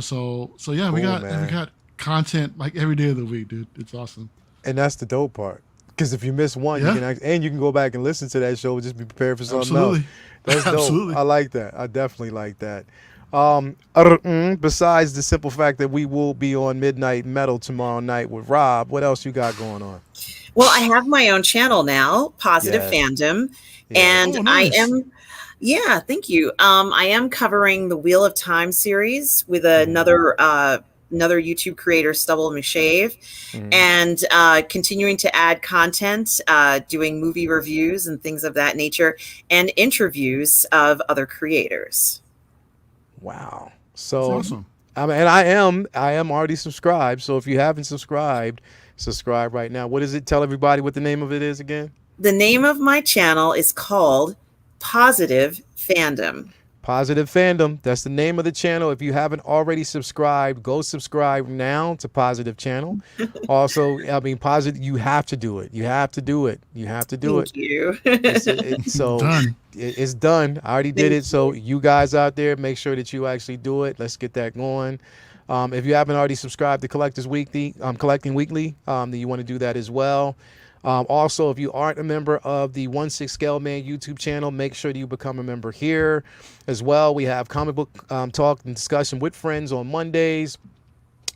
So yeah, we got content like every day of the week, dude. It's awesome. And that's the dope part. Because if you miss one, you can go back and listen to that show. Just be prepared for something else. That's dope. Absolutely. I like that. I definitely like that. Besides the simple fact that we will be on Midnight Metal tomorrow night with Rob, what else you got going on? Well, I have my own channel now, Positive Fandom, and nice. Thank you. I am covering the Wheel of Time series with another YouTube creator, Stubble McShave, and continuing to add content, doing movie reviews and things of that nature, and interviews of other creators. Wow. So that's awesome. And I am already subscribed. So if you haven't subscribed, subscribe right now. What is it? Tell everybody what the name of it is again. The name of my channel is called Positive Fandom. Positive Fandom. That's the name of the channel. If you haven't already subscribed, go subscribe now to Positive Channel. Also, Positive, you have to do it. You have to do it. You have to do it. Thank you. It's done. I already did it. So you guys out there, make sure that you actually do it. Let's get that going. If you haven't already subscribed to Collecting Weekly, then you want to do that as well. Also, if you aren't a member of the 1/6 Scale Man YouTube channel, make sure that you become a member here as well. We have comic book talk and discussion with friends on Mondays.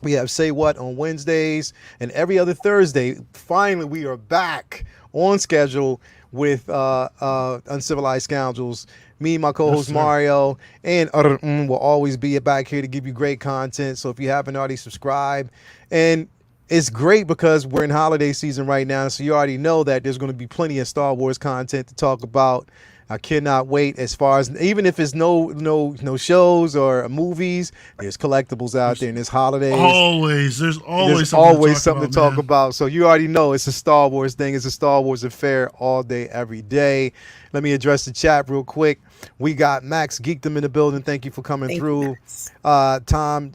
We have Say What on Wednesdays, and every other Thursday. Finally, we are back on schedule with Uncivilized Scoundrels. Me, my co-host Mario, and will always be back here to give you great content. So if you haven't already subscribed, and it's great because we're in holiday season right now, so you already know that there's going to be plenty of Star Wars content to talk about. I cannot wait. As far as even if it's no shows or movies, there's collectibles out there, and there's holidays. There's always something to talk about. So you already know it's a Star Wars thing. It's a Star Wars affair all day, every day. Let me address the chat real quick. We got Max Geekdom in the building. Thank you for coming through. Tom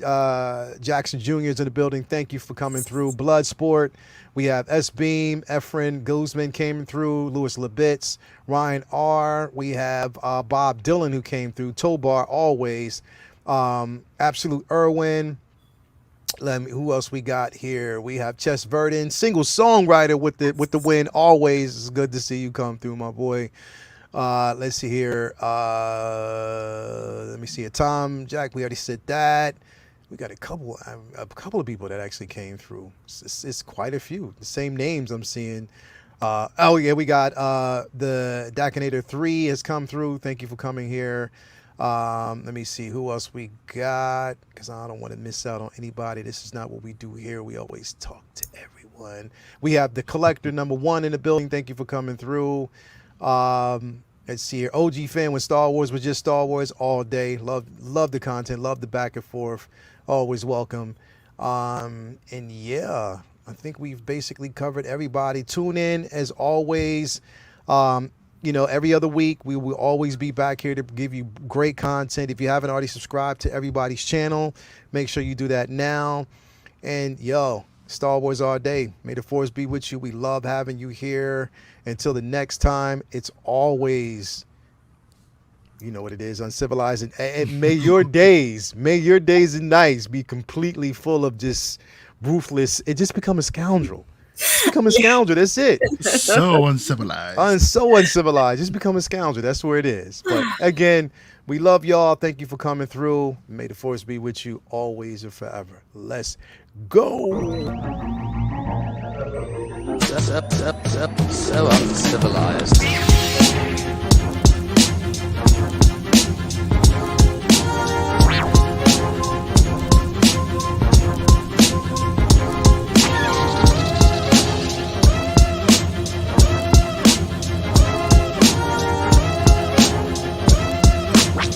Jackson Jr. is in the building. Thank you for coming through. Bloodsport. We have S Beam, Efren Guzman came through. Louis Labitz, Ryan R. We have Bob Dylan who came through. Tobar always. Absolute Irwin. Who else we got here? We have Chess Verdon, single songwriter with the win. Always, it's good to see you come through, my boy. Let's see here. Let me see. Tom Jack, we already said that. We got a couple of people that actually came through. It's quite a few. The same names I'm seeing. Oh yeah, we got the Dakinator 3 has come through. Thank you for coming here. Let me see who else we got, because I don't want to miss out on anybody. This is not what we do here. We always talk to everyone. We have the Collector #1 in the building. Thank you for coming through. Let's see here. OG fan when Star Wars was just Star Wars all day. Love the content. Love the back and forth. Always welcome. And yeah, I think we've basically covered everybody. Tune in as always. Every other week we will always be back here to give you great content. If you haven't already subscribed to everybody's channel, make sure you do that now. And Star Wars all day. May the Force be with you. We love having you here. Until the next time, it's always, you know what it is, Uncivilized. And may your days and nights be completely full of just ruthless. It just become a scoundrel. Become a scoundrel. That's it. So uncivilized. So uncivilized. Just become a scoundrel. That's where it is. But again, we love y'all. Thank you for coming through. May the Force be with you always and forever. Let's go. So uncivilized.